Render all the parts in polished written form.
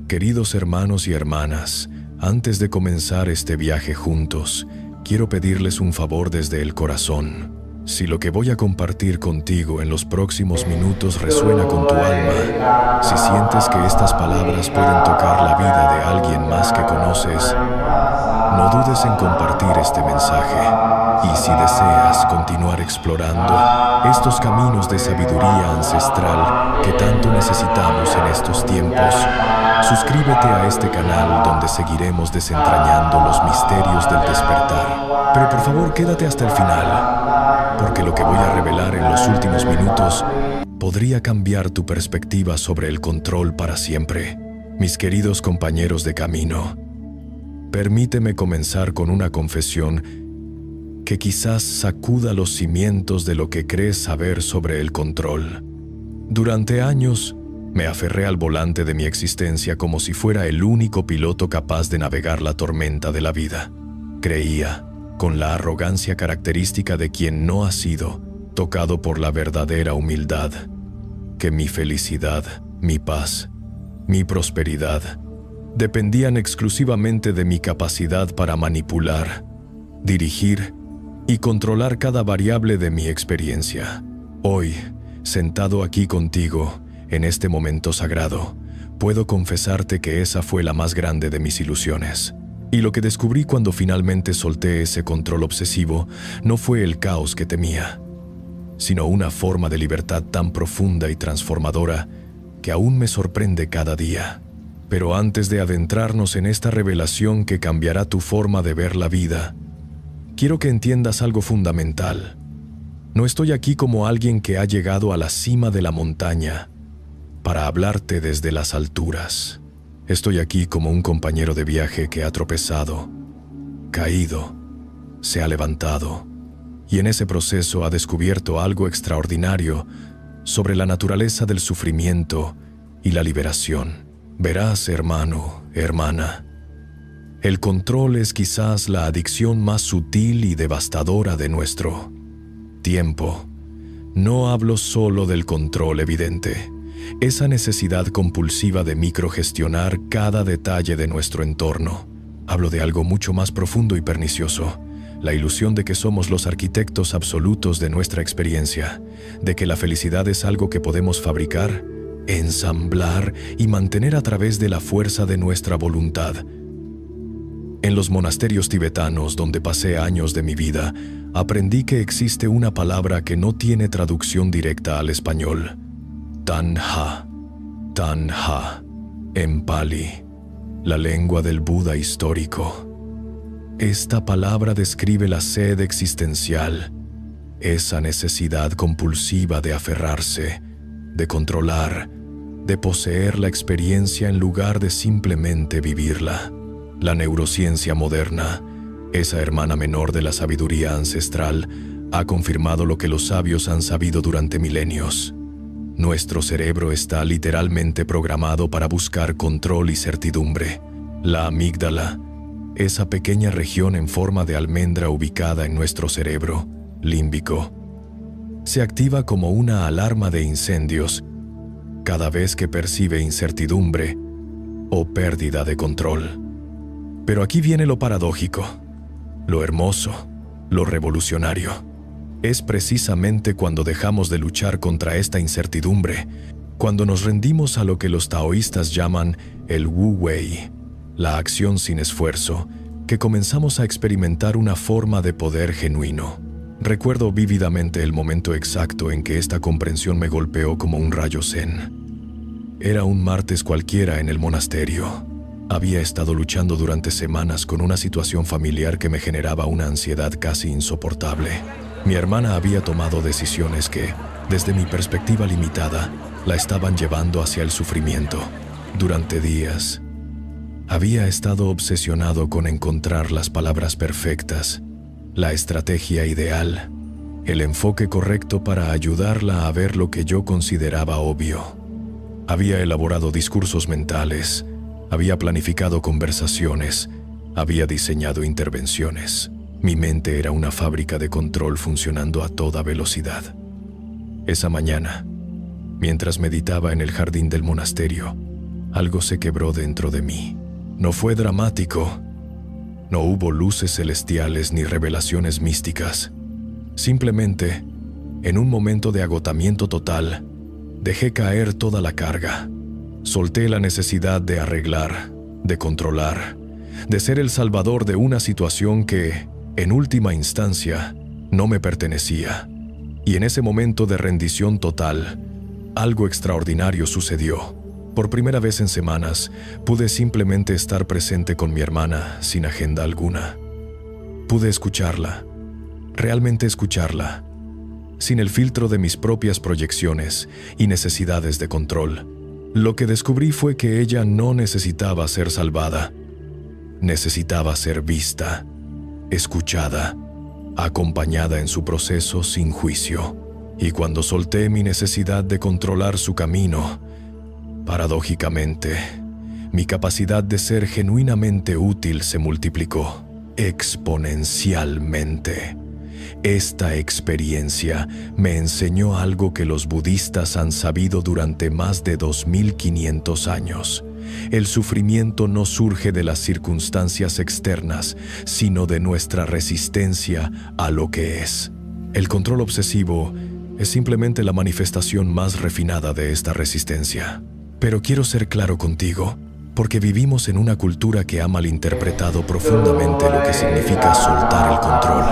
Queridos hermanos y hermanas, antes de comenzar este viaje juntos, quiero pedirles un favor desde el corazón. Si lo que voy a compartir contigo en los próximos minutos resuena con tu alma, si sientes que estas palabras pueden tocar la vida de alguien más que conoces, no dudes en compartir este mensaje. Y si deseas continuar explorando estos caminos de sabiduría ancestral que tanto necesitamos en estos tiempos, suscríbete a este canal donde seguiremos desentrañando los misterios del despertar. Pero por favor, quédate hasta el final, porque lo que voy a revelar en los últimos minutos podría cambiar tu perspectiva sobre el control para siempre. Mis queridos compañeros de camino, permíteme comenzar con una confesión que quizás sacuda los cimientos de lo que crees saber sobre el control. Durante años, me aferré al volante de mi existencia como si fuera el único piloto capaz de navegar la tormenta de la vida. Creía, con la arrogancia característica de quien no ha sido tocado por la verdadera humildad, que mi felicidad, mi paz, mi prosperidad dependían exclusivamente de mi capacidad para manipular, dirigir y controlar cada variable de mi experiencia. Hoy, sentado aquí contigo, en este momento sagrado, puedo confesarte que esa fue la más grande de mis ilusiones. Y lo que descubrí cuando finalmente solté ese control obsesivo no fue el caos que temía, sino una forma de libertad tan profunda y transformadora que aún me sorprende cada día. Pero antes de adentrarnos en esta revelación que cambiará tu forma de ver la vida, quiero que entiendas algo fundamental. No estoy aquí como alguien que ha llegado a la cima de la montaña para hablarte desde las alturas. Estoy aquí como un compañero de viaje que ha tropezado, caído, se ha levantado y en ese proceso ha descubierto algo extraordinario sobre la naturaleza del sufrimiento y la liberación. Verás, hermano, hermana, el control es quizás la adicción más sutil y devastadora de nuestro tiempo. No hablo solo del control evidente, esa necesidad compulsiva de microgestionar cada detalle de nuestro entorno. Hablo de algo mucho más profundo y pernicioso, la ilusión de que somos los arquitectos absolutos de nuestra experiencia, de que la felicidad es algo que podemos fabricar, ensamblar y mantener a través de la fuerza de nuestra voluntad. En los monasterios tibetanos, donde pasé años de mi vida, aprendí que existe una palabra que no tiene traducción directa al español. Tanha, en Pali, la lengua del Buda histórico. Esta palabra describe la sed existencial, esa necesidad compulsiva de aferrarse, de controlar, de poseer la experiencia en lugar de simplemente vivirla. La neurociencia moderna, esa hermana menor de la sabiduría ancestral, ha confirmado lo que los sabios han sabido durante milenios. Nuestro cerebro está literalmente programado para buscar control y certidumbre. La amígdala, esa pequeña región en forma de almendra ubicada en nuestro cerebro límbico, se activa como una alarma de incendios cada vez que percibe incertidumbre o pérdida de control. Pero aquí viene lo paradójico, lo hermoso, lo revolucionario. Es precisamente cuando dejamos de luchar contra esta incertidumbre, cuando nos rendimos a lo que los taoístas llaman el Wu Wei, la acción sin esfuerzo, que comenzamos a experimentar una forma de poder genuino. Recuerdo vívidamente el momento exacto en que esta comprensión me golpeó como un rayo zen. Era un martes cualquiera en el monasterio. Había estado luchando durante semanas con una situación familiar que me generaba una ansiedad casi insoportable. Mi hermana había tomado decisiones que, desde mi perspectiva limitada, la estaban llevando hacia el sufrimiento. Durante días, había estado obsesionado con encontrar las palabras perfectas, la estrategia ideal, el enfoque correcto para ayudarla a ver lo que yo consideraba obvio. Había elaborado discursos mentales, había planificado conversaciones, había diseñado intervenciones. Mi mente era una fábrica de control funcionando a toda velocidad. Esa mañana, mientras meditaba en el jardín del monasterio, algo se quebró dentro de mí. No fue dramático. No hubo luces celestiales ni revelaciones místicas. Simplemente, en un momento de agotamiento total, dejé caer toda la carga. Solté la necesidad de arreglar, de controlar, de ser el salvador de una situación que, en última instancia, no me pertenecía. Y en ese momento de rendición total, algo extraordinario sucedió. Por primera vez en semanas, pude simplemente estar presente con mi hermana sin agenda alguna. Pude escucharla, realmente escucharla, sin el filtro de mis propias proyecciones y necesidades de control. Lo que descubrí fue que ella no necesitaba ser salvada. Necesitaba ser vista, escuchada, acompañada en su proceso sin juicio. Y cuando solté mi necesidad de controlar su camino, paradójicamente, mi capacidad de ser genuinamente útil se multiplicó exponencialmente. Esta experiencia me enseñó algo que los budistas han sabido durante más de 2500 años. El sufrimiento no surge de las circunstancias externas, sino de nuestra resistencia a lo que es. El control obsesivo es simplemente la manifestación más refinada de esta resistencia. Pero quiero ser claro contigo, porque vivimos en una cultura que ha malinterpretado profundamente lo que significa soltar el control.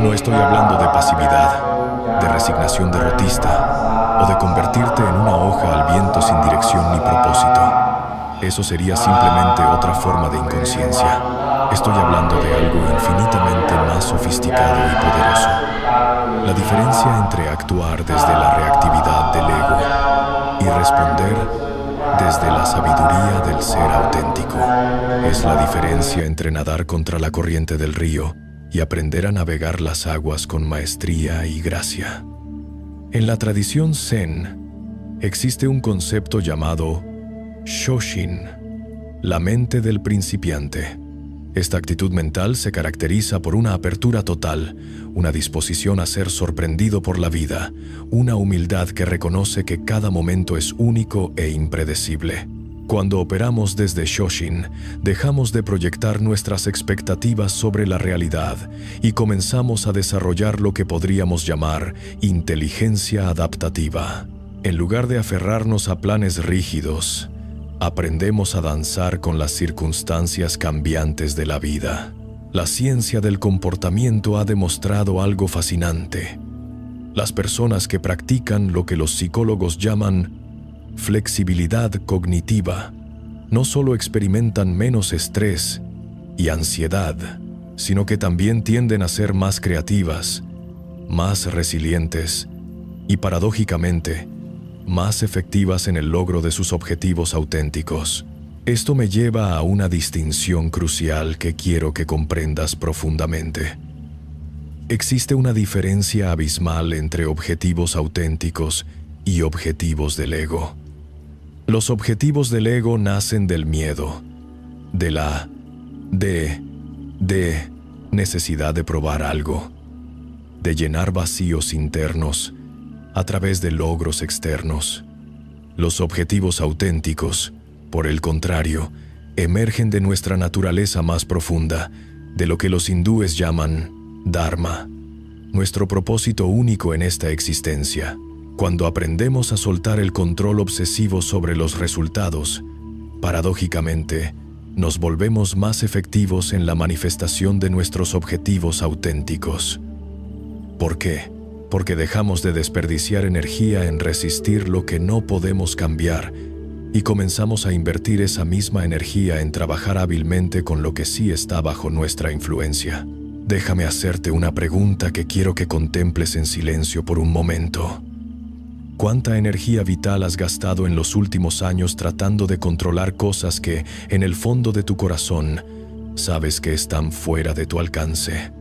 No estoy hablando de pasividad, de resignación derrotista o de convertirte en una hoja al viento sin dirección ni propósito. Eso sería simplemente otra forma de inconsciencia. Estoy hablando de algo infinitamente más sofisticado y poderoso. La diferencia entre actuar desde la reactividad del ego y responder desde la sabiduría del ser auténtico es la diferencia entre nadar contra la corriente del río y aprender a navegar las aguas con maestría y gracia. En la tradición Zen existe un concepto llamado Shoshin, la mente del principiante. Esta actitud mental se caracteriza por una apertura total, una disposición a ser sorprendido por la vida, una humildad que reconoce que cada momento es único e impredecible. Cuando operamos desde Shoshin, dejamos de proyectar nuestras expectativas sobre la realidad y comenzamos a desarrollar lo que podríamos llamar inteligencia adaptativa. En lugar de aferrarnos a planes rígidos, aprendemos a danzar con las circunstancias cambiantes de la vida. La ciencia del comportamiento ha demostrado algo fascinante. Las personas que practican lo que los psicólogos llaman flexibilidad cognitiva no solo experimentan menos estrés y ansiedad, sino que también tienden a ser más creativas, más resilientes y, paradójicamente, más efectivas en el logro de sus objetivos auténticos. Esto me lleva a una distinción crucial que quiero que comprendas profundamente. Existe una diferencia abismal entre objetivos auténticos y objetivos del ego. Los objetivos del ego nacen del miedo, de la necesidad de probar algo, de llenar vacíos internos a través de logros externos. Los objetivos auténticos, por el contrario, emergen de nuestra naturaleza más profunda, de lo que los hindúes llaman Dharma, nuestro propósito único en esta existencia. Cuando aprendemos a soltar el control obsesivo sobre los resultados, paradójicamente, nos volvemos más efectivos en la manifestación de nuestros objetivos auténticos. ¿Por qué? Porque dejamos de desperdiciar energía en resistir lo que no podemos cambiar y comenzamos a invertir esa misma energía en trabajar hábilmente con lo que sí está bajo nuestra influencia. Déjame hacerte una pregunta que quiero que contemples en silencio por un momento. ¿Cuánta energía vital has gastado en los últimos años tratando de controlar cosas que, en el fondo de tu corazón, sabes que están fuera de tu alcance?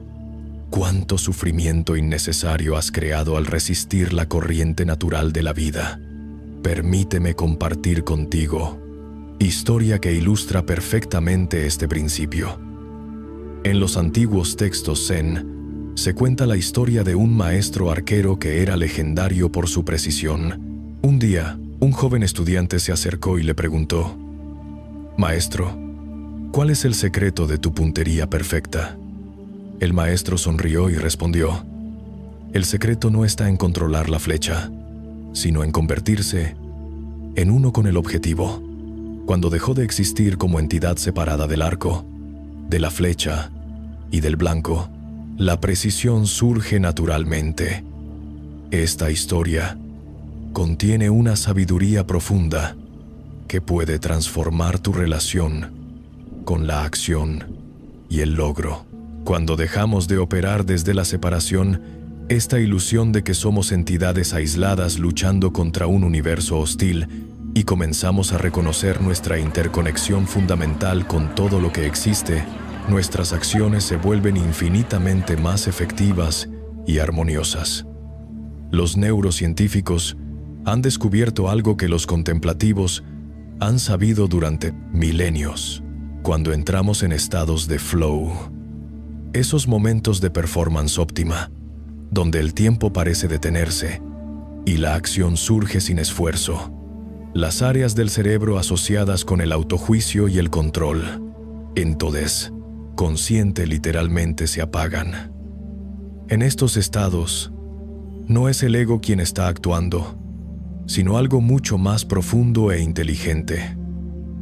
¿Cuánto sufrimiento innecesario has creado al resistir la corriente natural de la vida? Permíteme compartir contigo historia que ilustra perfectamente este principio. En los antiguos textos Zen, se cuenta la historia de un maestro arquero que era legendario por su precisión. Un día, un joven estudiante se acercó y le preguntó: Maestro, ¿cuál es el secreto de tu puntería perfecta? El maestro sonrió y respondió: el secreto no está en controlar la flecha, sino en convertirse en uno con el objetivo. Cuando dejó de existir como entidad separada del arco, de la flecha y del blanco, la precisión surge naturalmente. Esta historia contiene una sabiduría profunda que puede transformar tu relación con la acción y el logro. Cuando dejamos de operar desde la separación, esta ilusión de que somos entidades aisladas luchando contra un universo hostil, y comenzamos a reconocer nuestra interconexión fundamental con todo lo que existe, nuestras acciones se vuelven infinitamente más efectivas y armoniosas. Los neurocientíficos han descubierto algo que los contemplativos han sabido durante milenios. Cuando entramos en estados de flow, esos momentos de performance óptima, donde el tiempo parece detenerse y la acción surge sin esfuerzo, las áreas del cerebro asociadas con el autojuicio y el control, entonces, consciente literalmente se apagan. En estos estados, no es el ego quien está actuando, sino algo mucho más profundo e inteligente,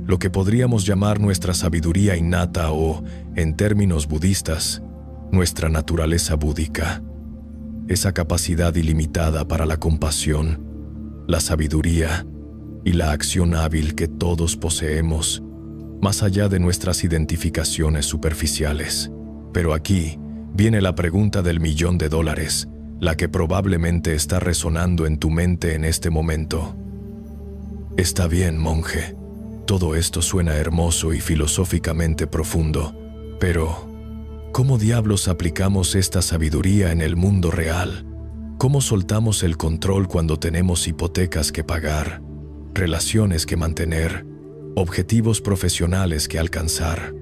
lo que podríamos llamar nuestra sabiduría innata o, en términos budistas, nuestra naturaleza búdica. Esa capacidad ilimitada para la compasión, la sabiduría y la acción hábil que todos poseemos, más allá de nuestras identificaciones superficiales. Pero aquí viene la pregunta del $1.000.000, la que probablemente está resonando en tu mente en este momento. Está bien, monje. Todo esto suena hermoso y filosóficamente profundo, pero ¿cómo diablos aplicamos esta sabiduría en el mundo real? ¿Cómo soltamos el control cuando tenemos hipotecas que pagar, relaciones que mantener, objetivos profesionales que alcanzar?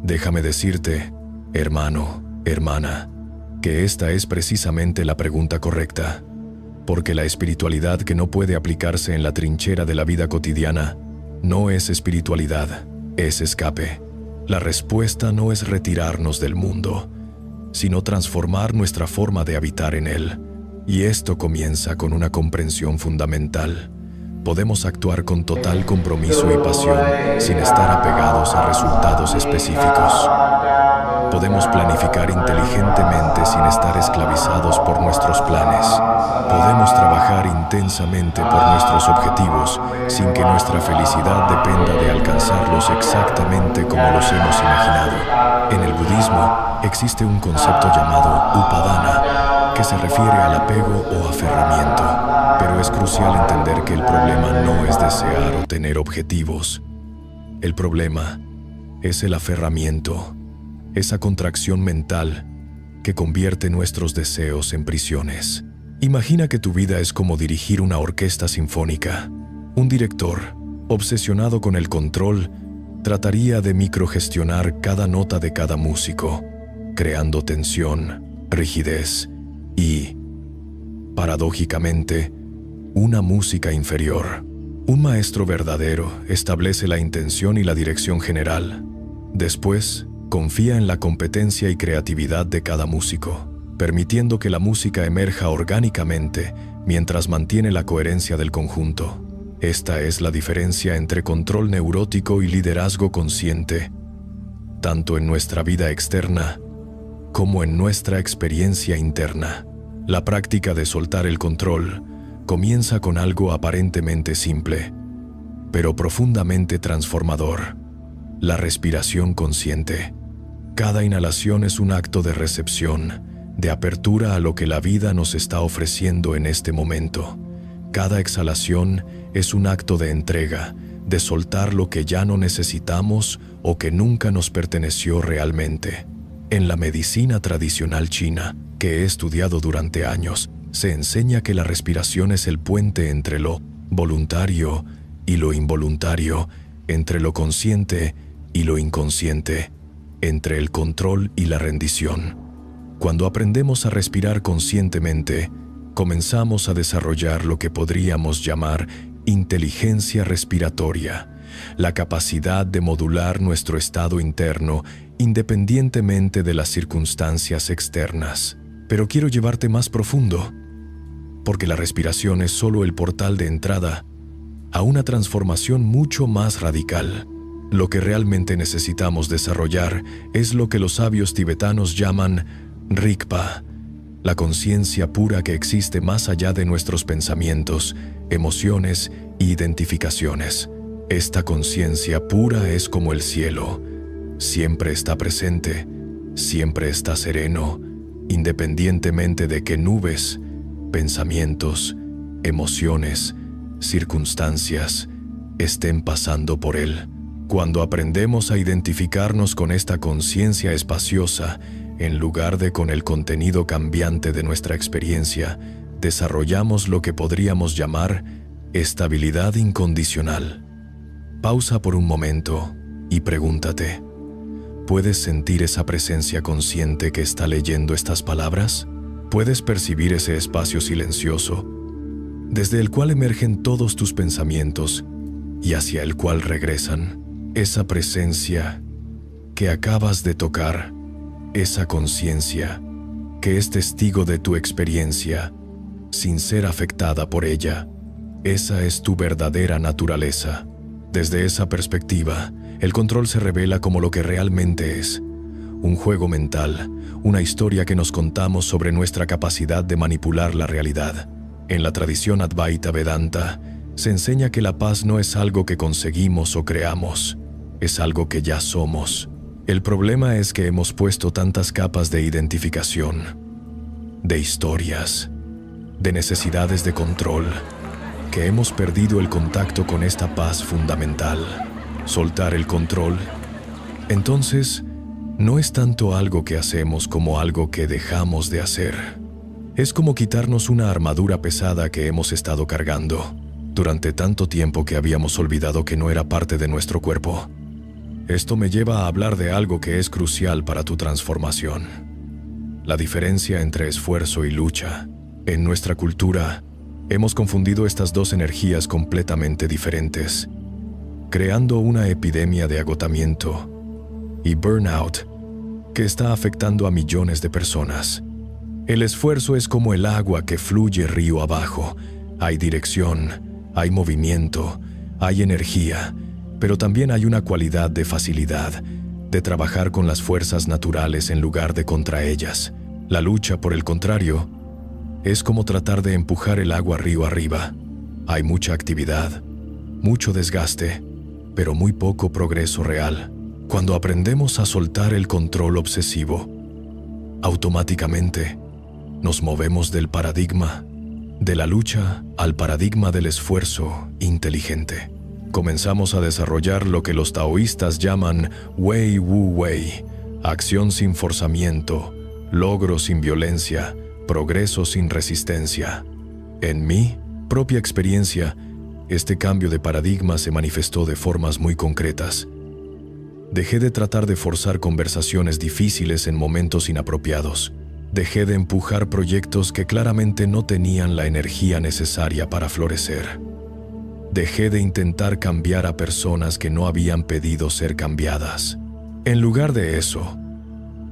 Déjame decirte, hermano, hermana, que esta es precisamente la pregunta correcta, porque la espiritualidad que no puede aplicarse en la trinchera de la vida cotidiana no es espiritualidad, es escape. La respuesta no es retirarnos del mundo, sino transformar nuestra forma de habitar en él. Y esto comienza con una comprensión fundamental. Podemos actuar con total compromiso y pasión sin estar apegados a resultados específicos. Podemos planificar inteligentemente sin estar esclavizados por nuestros planes. Podemos trabajar intensamente por nuestros objetivos sin que nuestra felicidad dependa de alcanzarlos exactamente como los hemos imaginado. En el budismo existe un concepto llamado upadana, que se refiere al apego o aferramiento, pero es crucial entender que el problema no es desear o tener objetivos. El problema es el aferramiento, esa contracción mental que convierte nuestros deseos en prisiones. Imagina que tu vida es como dirigir una orquesta sinfónica. Un director, obsesionado con el control, trataría de microgestionar cada nota de cada músico, creando tensión, rigidez y, paradójicamente, una música inferior. Un maestro verdadero establece la intención y la dirección general. Después, confía en la competencia y creatividad de cada músico, permitiendo que la música emerja orgánicamente mientras mantiene la coherencia del conjunto. Esta es la diferencia entre control neurótico y liderazgo consciente, tanto en nuestra vida externa como en nuestra experiencia interna. La práctica de soltar el control comienza con algo aparentemente simple, pero profundamente transformador: la respiración consciente. Cada inhalación es un acto de recepción, de apertura a lo que la vida nos está ofreciendo en este momento. Cada exhalación es un acto de entrega, de soltar lo que ya no necesitamos o que nunca nos perteneció realmente. En la medicina tradicional china, que he estudiado durante años, se enseña que la respiración es el puente entre lo voluntario y lo involuntario, entre lo consciente y lo inconsciente. entre el control y la rendición. Cuando aprendemos a respirar conscientemente, comenzamos a desarrollar lo que podríamos llamar inteligencia respiratoria, la capacidad de modular nuestro estado interno independientemente de las circunstancias externas. Pero quiero llevarte más profundo, porque la respiración es solo el portal de entrada a una transformación mucho más radical. Lo que realmente necesitamos desarrollar es lo que los sabios tibetanos llaman Rigpa, la conciencia pura que existe más allá de nuestros pensamientos, emociones e identificaciones. Esta conciencia pura es como el cielo. Siempre está presente, siempre está sereno, independientemente de qué nubes, pensamientos, emociones, circunstancias estén pasando por él. Cuando aprendemos a identificarnos con esta conciencia espaciosa, en lugar de con el contenido cambiante de nuestra experiencia, desarrollamos lo que podríamos llamar estabilidad incondicional. Pausa por un momento y pregúntate, ¿puedes sentir esa presencia consciente que está leyendo estas palabras? ¿Puedes percibir ese espacio silencioso, desde el cual emergen todos tus pensamientos y hacia el cual regresan? Esa presencia que acabas de tocar, esa conciencia que es testigo de tu experiencia, sin ser afectada por ella. Esa es tu verdadera naturaleza. Desde esa perspectiva, el control se revela como lo que realmente es: un juego mental, una historia que nos contamos sobre nuestra capacidad de manipular la realidad. En la tradición Advaita Vedanta, se enseña que la paz no es algo que conseguimos o creamos, es algo que ya somos. El problema es que hemos puesto tantas capas de identificación, de historias, de necesidades de control, que hemos perdido el contacto con esta paz fundamental. Soltar el control, entonces, no es tanto algo que hacemos como algo que dejamos de hacer. Es como quitarnos una armadura pesada que hemos estado cargando durante tanto tiempo que habíamos olvidado que no era parte de nuestro cuerpo. Esto me lleva a hablar de algo que es crucial para tu transformación: la diferencia entre esfuerzo y lucha. En nuestra cultura, hemos confundido estas dos energías completamente diferentes, creando una epidemia de agotamiento y burnout que está afectando a millones de personas. El esfuerzo es como el agua que fluye río abajo. Hay dirección, hay movimiento, hay energía, pero también hay una cualidad de facilidad, de trabajar con las fuerzas naturales en lugar de contra ellas. La lucha, por el contrario, es como tratar de empujar el agua río arriba. Hay mucha actividad, mucho desgaste, pero muy poco progreso real. Cuando aprendemos a soltar el control obsesivo, automáticamente nos movemos del paradigma de la lucha al paradigma del esfuerzo inteligente. Comenzamos a desarrollar lo que los taoístas llaman Wei Wu Wei, acción sin forzamiento, logro sin violencia, progreso sin resistencia. En mi propia experiencia, este cambio de paradigma se manifestó de formas muy concretas. Dejé de tratar de forzar conversaciones difíciles en momentos inapropiados. Dejé de empujar proyectos que claramente no tenían la energía necesaria para florecer. Dejé de intentar cambiar a personas que no habían pedido ser cambiadas. En lugar de eso,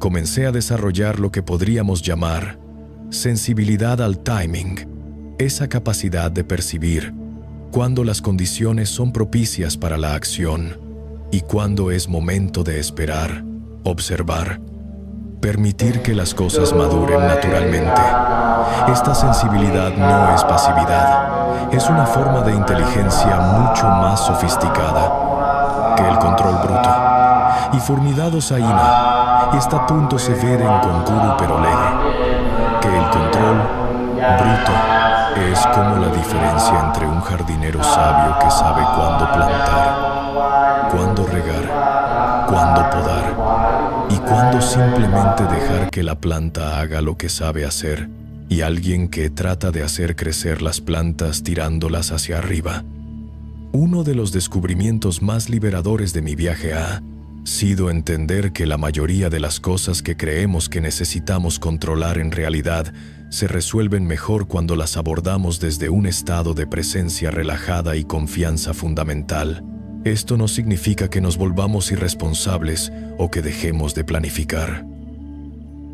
comencé a desarrollar lo que podríamos llamar sensibilidad al timing, esa capacidad de percibir cuando las condiciones son propicias para la acción y cuando es momento de esperar, observar, permitir que las cosas maduren naturalmente. Esta sensibilidad no es pasividad, es una forma de inteligencia mucho más sofisticada que el control bruto. Y formidado Saina, está a punto se vede en concuru pero lege, que el control bruto es como la diferencia entre un jardinero sabio que sabe cuándo plantar, cuándo regar, cuándo podar y cuándo simplemente dejar que la planta haga lo que sabe hacer, y alguien que trata de hacer crecer las plantas tirándolas hacia arriba. Uno de los descubrimientos más liberadores de mi viaje a sido entender que la mayoría de las cosas que creemos que necesitamos controlar en realidad se resuelven mejor cuando las abordamos desde un estado de presencia relajada y confianza fundamental. Esto no significa que nos volvamos irresponsables o que dejemos de planificar.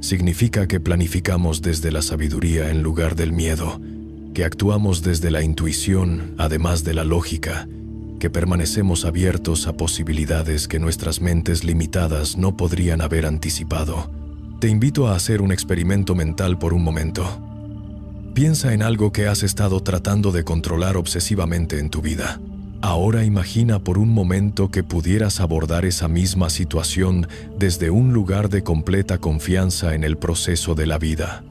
Significa que planificamos desde la sabiduría en lugar del miedo, que actuamos desde la intuición, además de la lógica, que permanecemos abiertos a posibilidades que nuestras mentes limitadas no podrían haber anticipado. Te invito a hacer un experimento mental por un momento. Piensa en algo que has estado tratando de controlar obsesivamente en tu vida. Ahora imagina por un momento que pudieras abordar esa misma situación desde un lugar de completa confianza en el proceso de la vida.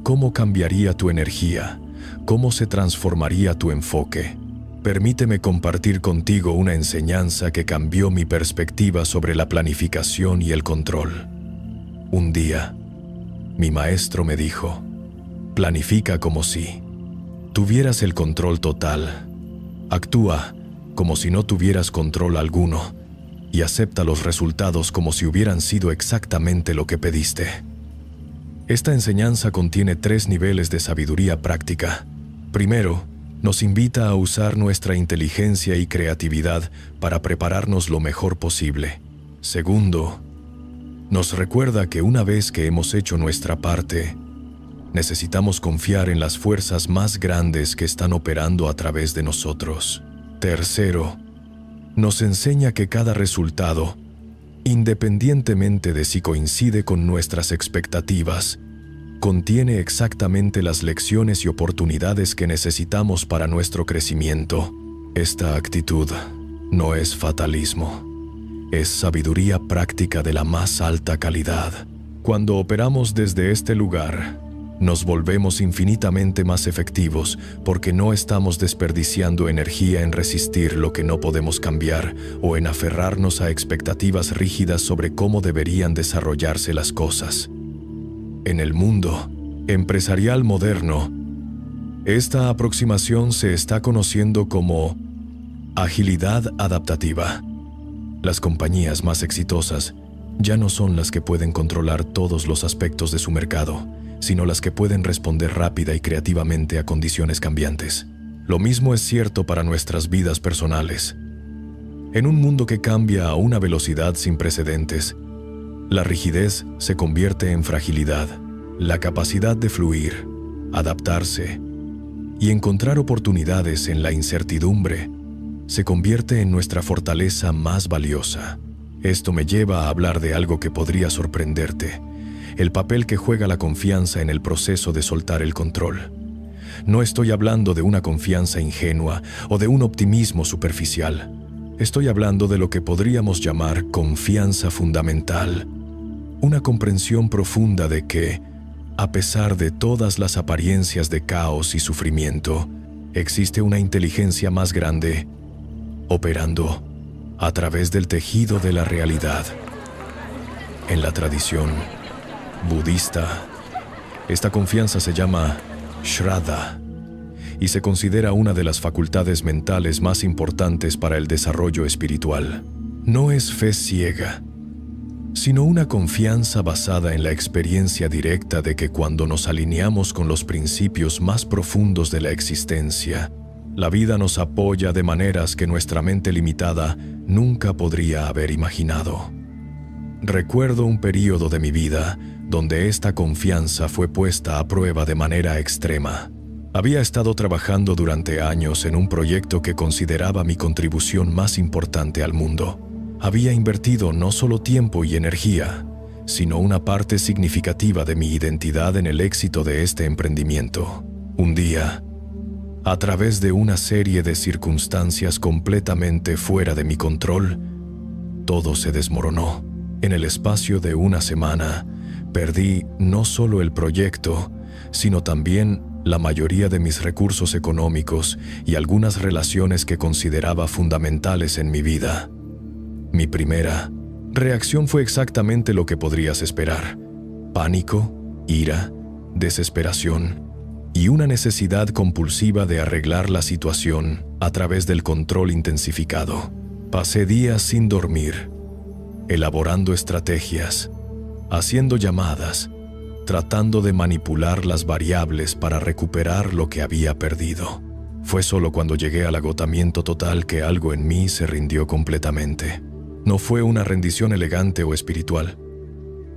¿Cómo cambiaría tu energía? ¿Cómo se transformaría tu enfoque? Permíteme compartir contigo una enseñanza que cambió mi perspectiva sobre la planificación y el control. Un día, mi maestro me dijo, planifica como si tuvieras el control total. Actúa como si no tuvieras control alguno y acepta los resultados como si hubieran sido exactamente lo que pediste. Esta enseñanza contiene 3 niveles de sabiduría práctica. Primero, nos invita a usar nuestra inteligencia y creatividad para prepararnos lo mejor posible. Segundo, nos recuerda que una vez que hemos hecho nuestra parte, necesitamos confiar en las fuerzas más grandes que están operando a través de nosotros. Tercero, nos enseña que cada resultado, independientemente de si coincide con nuestras expectativas, contiene exactamente las lecciones y oportunidades que necesitamos para nuestro crecimiento. Esta actitud no es fatalismo, es sabiduría práctica de la más alta calidad. Cuando operamos desde este lugar, nos volvemos infinitamente más efectivos porque no estamos desperdiciando energía en resistir lo que no podemos cambiar o en aferrarnos a expectativas rígidas sobre cómo deberían desarrollarse las cosas. En el mundo empresarial moderno, esta aproximación se está conociendo como agilidad adaptativa. Las compañías más exitosas ya no son las que pueden controlar todos los aspectos de su mercado, sino las que pueden responder rápida y creativamente a condiciones cambiantes. Lo mismo es cierto para nuestras vidas personales. En un mundo que cambia a una velocidad sin precedentes, la rigidez se convierte en fragilidad. La capacidad de fluir, adaptarse y encontrar oportunidades en la incertidumbre se convierte en nuestra fortaleza más valiosa. Esto me lleva a hablar de algo que podría sorprenderte: el papel que juega la confianza en el proceso de soltar el control. No estoy hablando de una confianza ingenua o de un optimismo superficial. Estoy hablando de lo que podríamos llamar confianza fundamental, una comprensión profunda de que, a pesar de todas las apariencias de caos y sufrimiento, existe una inteligencia más grande operando a través del tejido de la realidad. En la tradición budista, esta confianza se llama Shraddha y se considera una de las facultades mentales más importantes para el desarrollo espiritual. No es fe ciega, sino una confianza basada en la experiencia directa de que cuando nos alineamos con los principios más profundos de la existencia, la vida nos apoya de maneras que nuestra mente limitada nunca podría haber imaginado. Recuerdo un periodo de mi vida donde esta confianza fue puesta a prueba de manera extrema. Había estado trabajando durante años en un proyecto que consideraba mi contribución más importante al mundo. Había invertido no solo tiempo y energía, sino una parte significativa de mi identidad en el éxito de este emprendimiento. Un día, a través de una serie de circunstancias completamente fuera de mi control, todo se desmoronó. En el espacio de una semana, perdí no solo el proyecto, sino también la mayoría de mis recursos económicos y algunas relaciones que consideraba fundamentales en mi vida. Mi primera reacción fue exactamente lo que podrías esperar: pánico, ira, desesperación y una necesidad compulsiva de arreglar la situación a través del control intensificado. Pasé días sin dormir, elaborando estrategias, haciendo llamadas, tratando de manipular las variables para recuperar lo que había perdido. Fue solo cuando llegué al agotamiento total que algo en mí se rindió completamente. No fue una rendición elegante o espiritual.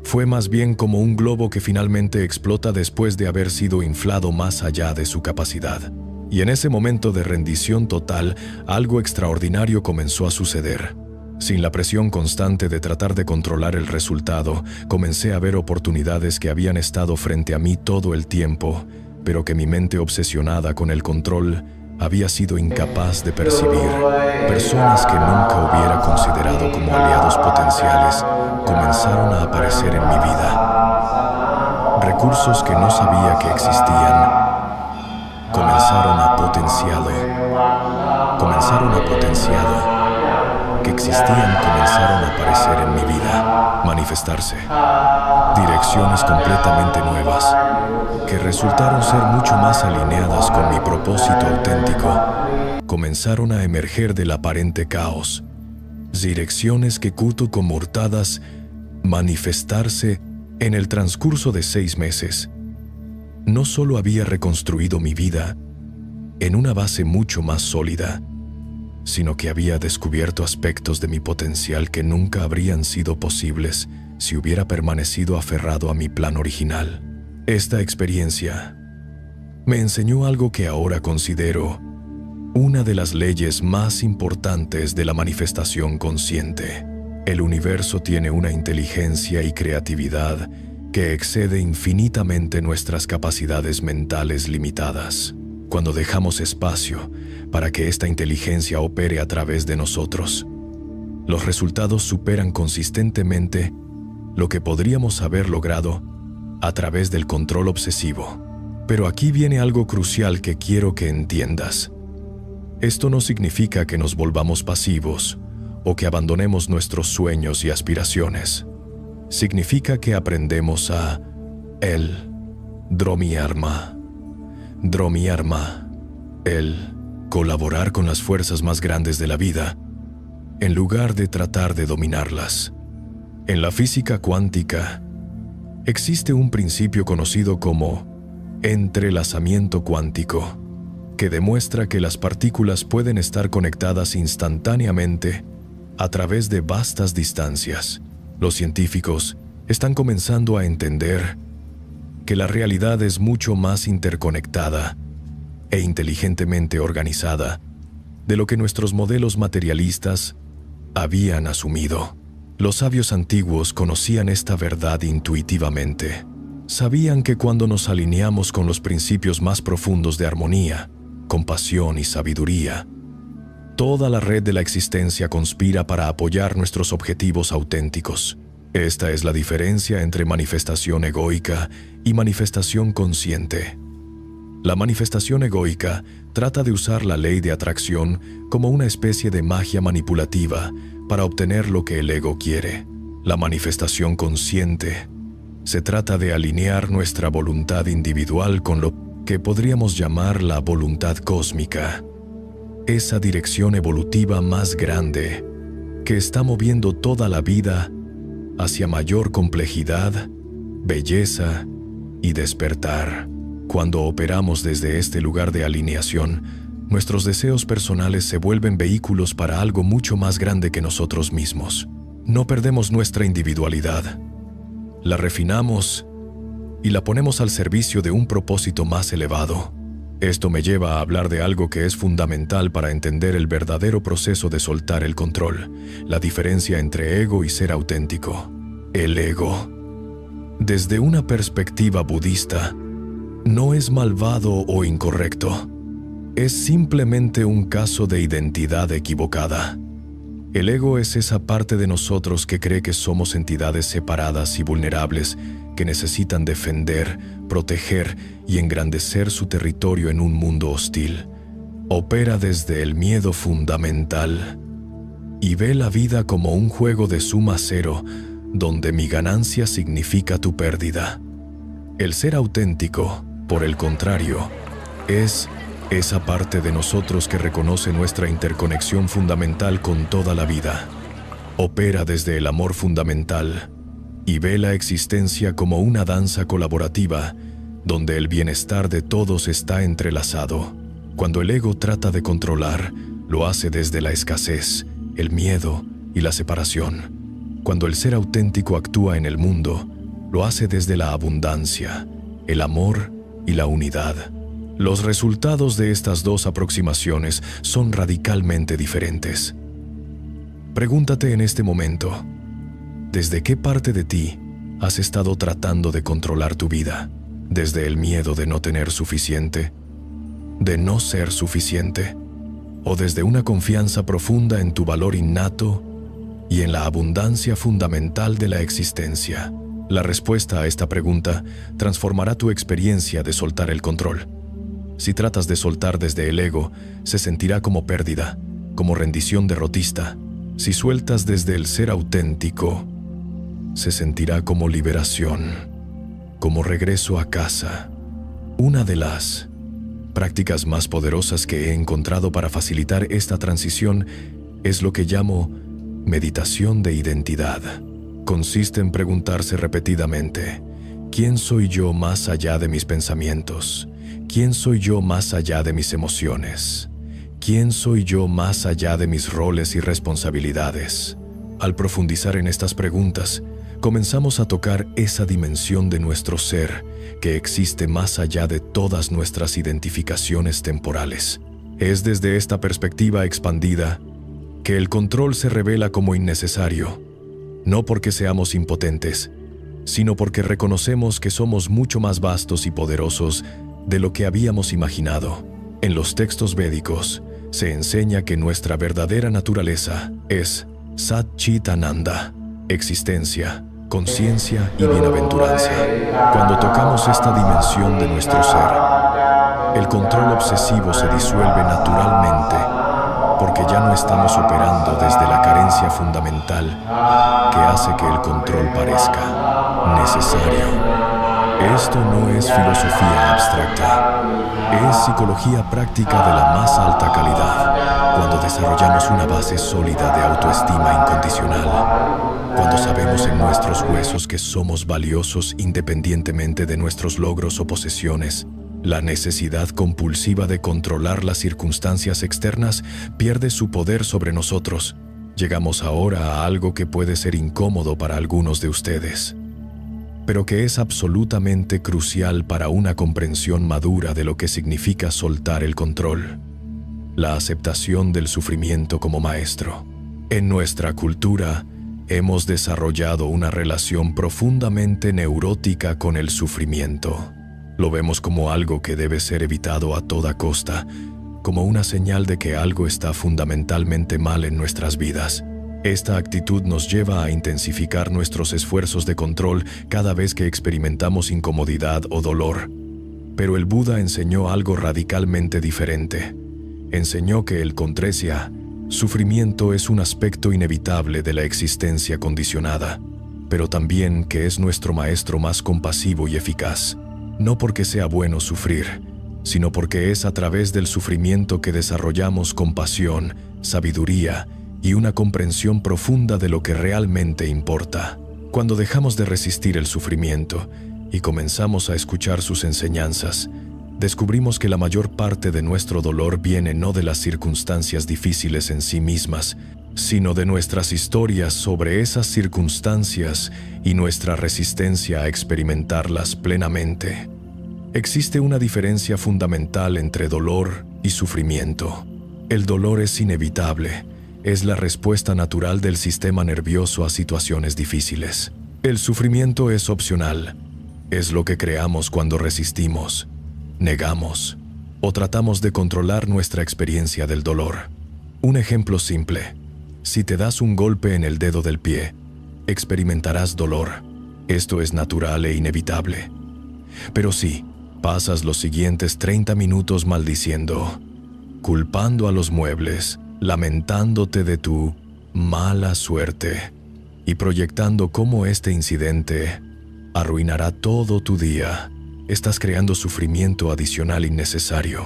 Fue más bien como un globo que finalmente explota después de haber sido inflado más allá de su capacidad. Y en ese momento de rendición total, algo extraordinario comenzó a suceder. Sin la presión constante de tratar de controlar el resultado, comencé a ver oportunidades que habían estado frente a mí todo el tiempo, pero que mi mente obsesionada con el control había sido incapaz de percibir. Personas que nunca hubiera considerado como aliados potenciales comenzaron a aparecer en mi vida. Recursos que no sabía que existían comenzaron a potenciado. Que existían comenzaron a aparecer en mi vida, manifestarse. Direcciones completamente nuevas, que resultaron ser mucho más alineadas con mi propósito auténtico, comenzaron a emerger del aparente caos. Direcciones que Kutukomurtadas manifestarse en el transcurso de 6 meses. No solo había reconstruido mi vida en una base mucho más sólida, sino que había descubierto aspectos de mi potencial que nunca habrían sido posibles si hubiera permanecido aferrado a mi plan original. Esta experiencia me enseñó algo que ahora considero una de las leyes más importantes de la manifestación consciente. El universo tiene una inteligencia y creatividad que excede infinitamente nuestras capacidades mentales limitadas. Cuando dejamos espacio para que esta inteligencia opere a través de nosotros, los resultados superan consistentemente lo que podríamos haber logrado a través del control obsesivo. Pero aquí viene algo crucial que quiero que entiendas. Esto no significa que nos volvamos pasivos o que abandonemos nuestros sueños y aspiraciones. Significa que aprendemos a Dromiarma, el colaborar con las fuerzas más grandes de la vida, en lugar de tratar de dominarlas. En la física cuántica, existe un principio conocido como entrelazamiento cuántico, que demuestra que las partículas pueden estar conectadas instantáneamente a través de vastas distancias. Los científicos están comenzando a entender que la realidad es mucho más interconectada e inteligentemente organizada de lo que nuestros modelos materialistas habían asumido. Los sabios antiguos conocían esta verdad intuitivamente. Sabían que cuando nos alineamos con los principios más profundos de armonía, compasión y sabiduría, toda la red de la existencia conspira para apoyar nuestros objetivos auténticos. Esta es la diferencia entre manifestación egoica y manifestación consciente. La manifestación egoica trata de usar la ley de atracción como una especie de magia manipulativa para obtener lo que el ego quiere. La manifestación consciente se trata de alinear nuestra voluntad individual con lo que podríamos llamar la voluntad cósmica, esa dirección evolutiva más grande que está moviendo toda la vida hacia mayor complejidad, belleza y despertar. Cuando operamos desde este lugar de alineación, nuestros deseos personales se vuelven vehículos para algo mucho más grande que nosotros mismos. No perdemos nuestra individualidad, la refinamos y la ponemos al servicio de un propósito más elevado. Esto me lleva a hablar de algo que es fundamental para entender el verdadero proceso de soltar el control, la diferencia entre ego y ser auténtico. El ego, desde una perspectiva budista, no es malvado o incorrecto. Es simplemente un caso de identidad equivocada. El ego es esa parte de nosotros que cree que somos entidades separadas y vulnerables que necesitan defender, proteger y engrandecer su territorio en un mundo hostil. Opera desde el miedo fundamental y ve la vida como un juego de suma cero donde mi ganancia significa tu pérdida. El ser auténtico, por el contrario, es esa parte de nosotros que reconoce nuestra interconexión fundamental con toda la vida. Opera desde el amor fundamental y ve la existencia como una danza colaborativa donde el bienestar de todos está entrelazado. Cuando el ego trata de controlar, lo hace desde la escasez, el miedo y la separación. Cuando el ser auténtico actúa en el mundo, lo hace desde la abundancia, el amor y la unidad. Los resultados de estas dos aproximaciones son radicalmente diferentes. Pregúntate en este momento, ¿desde qué parte de ti has estado tratando de controlar tu vida? ¿Desde el miedo de no tener suficiente? ¿De no ser suficiente? ¿O desde una confianza profunda en tu valor innato y en la abundancia fundamental de la existencia? La respuesta a esta pregunta transformará tu experiencia de soltar el control. Si tratas de soltar desde el ego, se sentirá como pérdida, como rendición derrotista. Si sueltas desde el ser auténtico, se sentirá como liberación, como regreso a casa. Una de las prácticas más poderosas que he encontrado para facilitar esta transición es lo que llamo meditación de identidad. Consiste en preguntarse repetidamente, ¿quién soy yo más allá de mis pensamientos? ¿Quién soy yo más allá de mis emociones? ¿Quién soy yo más allá de mis roles y responsabilidades? Al profundizar en estas preguntas, comenzamos a tocar esa dimensión de nuestro ser que existe más allá de todas nuestras identificaciones temporales. Es desde esta perspectiva expandida que el control se revela como innecesario, no porque seamos impotentes, sino porque reconocemos que somos mucho más vastos y poderosos de lo que habíamos imaginado. En los textos védicos se enseña que nuestra verdadera naturaleza es Sat Chit Ananda, existencia, conciencia y bienaventuranza. Cuando tocamos esta dimensión de nuestro ser, el control obsesivo se disuelve naturalmente, porque ya no estamos operando desde la carencia fundamental que hace que el control parezca necesario. Esto no es filosofía abstracta, es psicología práctica de la más alta calidad. Cuando desarrollamos una base sólida de autoestima incondicional, cuando sabemos en nuestros huesos que somos valiosos independientemente de nuestros logros o posesiones, la necesidad compulsiva de controlar las circunstancias externas pierde su poder sobre nosotros. Llegamos ahora a algo que puede ser incómodo para algunos de ustedes, pero que es absolutamente crucial para una comprensión madura de lo que significa soltar el control: la aceptación del sufrimiento como maestro. En nuestra cultura, hemos desarrollado una relación profundamente neurótica con el sufrimiento. Lo vemos como algo que debe ser evitado a toda costa, como una señal de que algo está fundamentalmente mal en nuestras vidas. Esta actitud nos lleva a intensificar nuestros esfuerzos de control cada vez que experimentamos incomodidad o dolor. Pero el Buda enseñó algo radicalmente diferente. Enseñó que el kontresya, sufrimiento, es un aspecto inevitable de la existencia condicionada, pero también que es nuestro maestro más compasivo y eficaz. No porque sea bueno sufrir, sino porque es a través del sufrimiento que desarrollamos compasión, sabiduría y una comprensión profunda de lo que realmente importa. Cuando dejamos de resistir el sufrimiento y comenzamos a escuchar sus enseñanzas, descubrimos que la mayor parte de nuestro dolor viene no de las circunstancias difíciles en sí mismas, sino de nuestras historias sobre esas circunstancias y nuestra resistencia a experimentarlas plenamente. Existe una diferencia fundamental entre dolor y sufrimiento. El dolor es inevitable. Es la respuesta natural del sistema nervioso a situaciones difíciles. El sufrimiento es opcional. Es lo que creamos cuando resistimos, negamos o tratamos de controlar nuestra experiencia del dolor. Un ejemplo simple: si te das un golpe en el dedo del pie, experimentarás dolor. Esto es natural e inevitable. Pero si pasas los siguientes 30 minutos maldiciendo, culpando a los muebles, lamentándote de tu mala suerte y proyectando cómo este incidente arruinará todo tu día, estás creando sufrimiento adicional innecesario.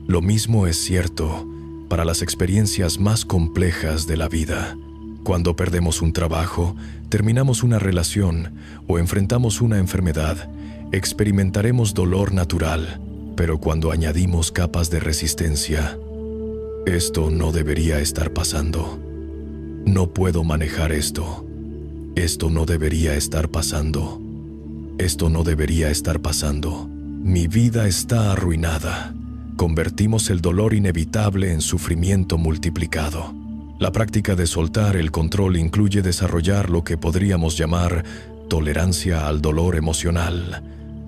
Lo mismo es cierto para las experiencias más complejas de la vida. Cuando perdemos un trabajo, terminamos una relación o enfrentamos una enfermedad, experimentaremos dolor natural, pero cuando añadimos capas de resistencia, esto no debería estar pasando. No puedo manejar esto. Esto no debería estar pasando. Esto no debería estar pasando. Mi vida está arruinada. Convertimos el dolor inevitable en sufrimiento multiplicado. La práctica de soltar el control incluye desarrollar lo que podríamos llamar tolerancia al dolor emocional,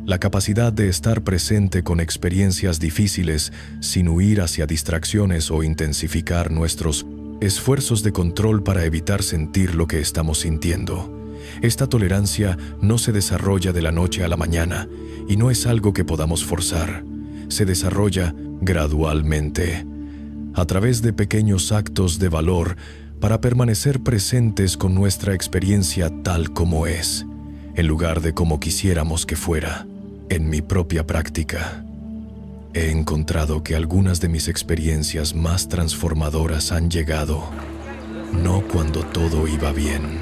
la capacidad de estar presente con experiencias difíciles sin huir hacia distracciones o intensificar nuestros esfuerzos de control para evitar sentir lo que estamos sintiendo. Esta tolerancia no se desarrolla de la noche a la mañana y no es algo que podamos forzar. Se desarrolla gradualmente, a través de pequeños actos de valor para permanecer presentes con nuestra experiencia tal como es, en lugar de como quisiéramos que fuera. En mi propia práctica, he encontrado que algunas de mis experiencias más transformadoras han llegado, no cuando todo iba bien,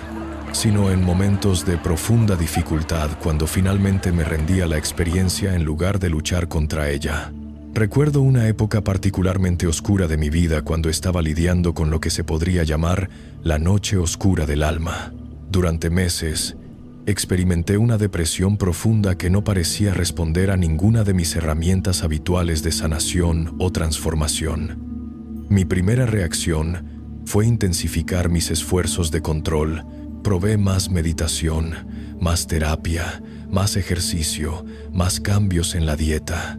sino en momentos de profunda dificultad cuando finalmente me rendí a la experiencia en lugar de luchar contra ella. Recuerdo una época particularmente oscura de mi vida cuando estaba lidiando con lo que se podría llamar la noche oscura del alma. Durante meses, experimenté una depresión profunda que no parecía responder a ninguna de mis herramientas habituales de sanación o transformación. Mi primera reacción fue intensificar mis esfuerzos de control. Probé más meditación, más terapia, más ejercicio, más cambios en la dieta.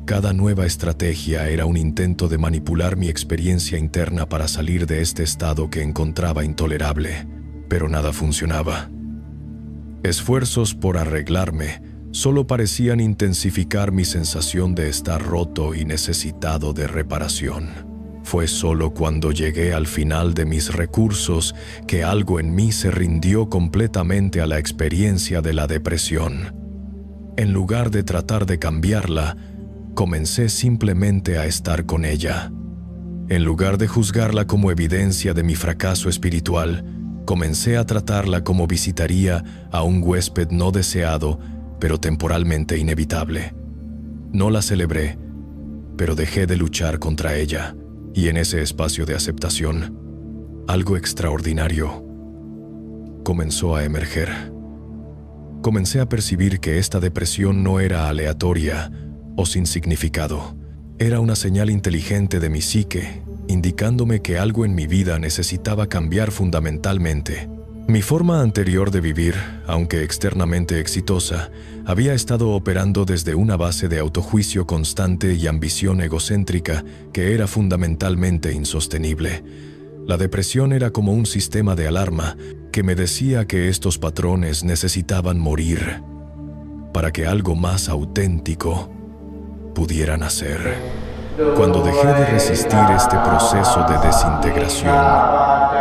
Cada nueva estrategia era un intento de manipular mi experiencia interna para salir de este estado que encontraba intolerable, pero nada funcionaba. Esfuerzos por arreglarme solo parecían intensificar mi sensación de estar roto y necesitado de reparación. Fue solo cuando llegué al final de mis recursos que algo en mí se rindió completamente a la experiencia de la depresión. En lugar de tratar de cambiarla, comencé simplemente a estar con ella. En lugar de juzgarla como evidencia de mi fracaso espiritual, comencé a tratarla como visitaría a un huésped no deseado, pero temporalmente inevitable. No la celebré, pero dejé de luchar contra ella, y en ese espacio de aceptación, algo extraordinario comenzó a emerger. Comencé a percibir que esta depresión no era aleatoria o sin significado. Era una señal inteligente de mi psique, indicándome que algo en mi vida necesitaba cambiar fundamentalmente. Mi forma anterior de vivir, aunque externamente exitosa, había estado operando desde una base de autojuicio constante y ambición egocéntrica que era fundamentalmente insostenible. La depresión era como un sistema de alarma que me decía que estos patrones necesitaban morir para que algo más auténtico pudiera nacer. Cuando dejé de resistir este proceso de desintegración,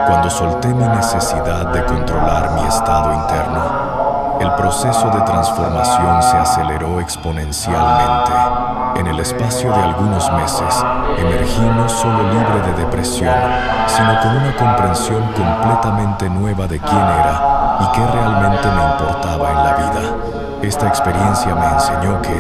cuando solté mi necesidad de controlar mi estado interno, el proceso de transformación se aceleró exponencialmente. En el espacio de algunos meses, emergí no solo libre de depresión, sino con una comprensión completamente nueva de quién era y qué realmente me importaba en la vida. Esta experiencia me enseñó que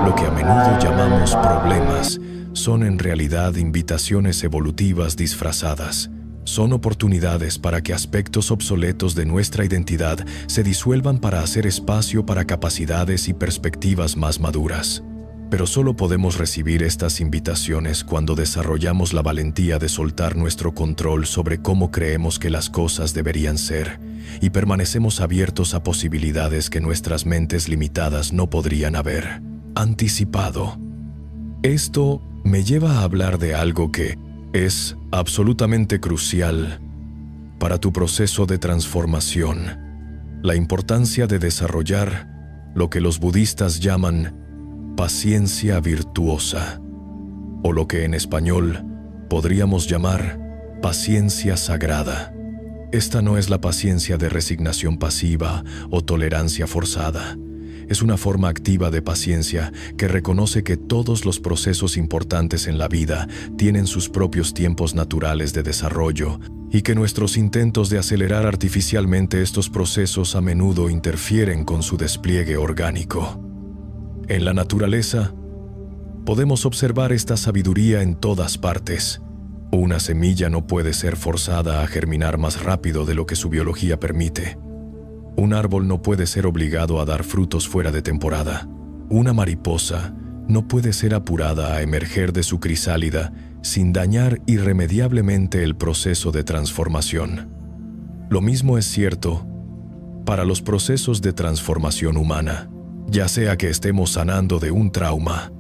lo que a menudo llamamos problemas son en realidad invitaciones evolutivas disfrazadas. Son oportunidades para que aspectos obsoletos de nuestra identidad se disuelvan para hacer espacio para capacidades y perspectivas más maduras. Pero solo podemos recibir estas invitaciones cuando desarrollamos la valentía de soltar nuestro control sobre cómo creemos que las cosas deberían ser y permanecemos abiertos a posibilidades que nuestras mentes limitadas no podrían haber anticipado. Esto me lleva a hablar de algo que es absolutamente crucial para tu proceso de transformación: la importancia de desarrollar lo que los budistas llaman paciencia virtuosa, o lo que en español podríamos llamar paciencia sagrada. Esta no es la paciencia de resignación pasiva o tolerancia forzada. Es una forma activa de paciencia que reconoce que todos los procesos importantes en la vida tienen sus propios tiempos naturales de desarrollo y que nuestros intentos de acelerar artificialmente estos procesos a menudo interfieren con su despliegue orgánico. En la naturaleza, podemos observar esta sabiduría en todas partes. Una semilla no puede ser forzada a germinar más rápido de lo que su biología permite. Un árbol no puede ser obligado a dar frutos fuera de temporada. Una mariposa no puede ser apurada a emerger de su crisálida sin dañar irremediablemente el proceso de transformación. Lo mismo es cierto para los procesos de transformación humana, ya sea que estemos sanando de un trauma,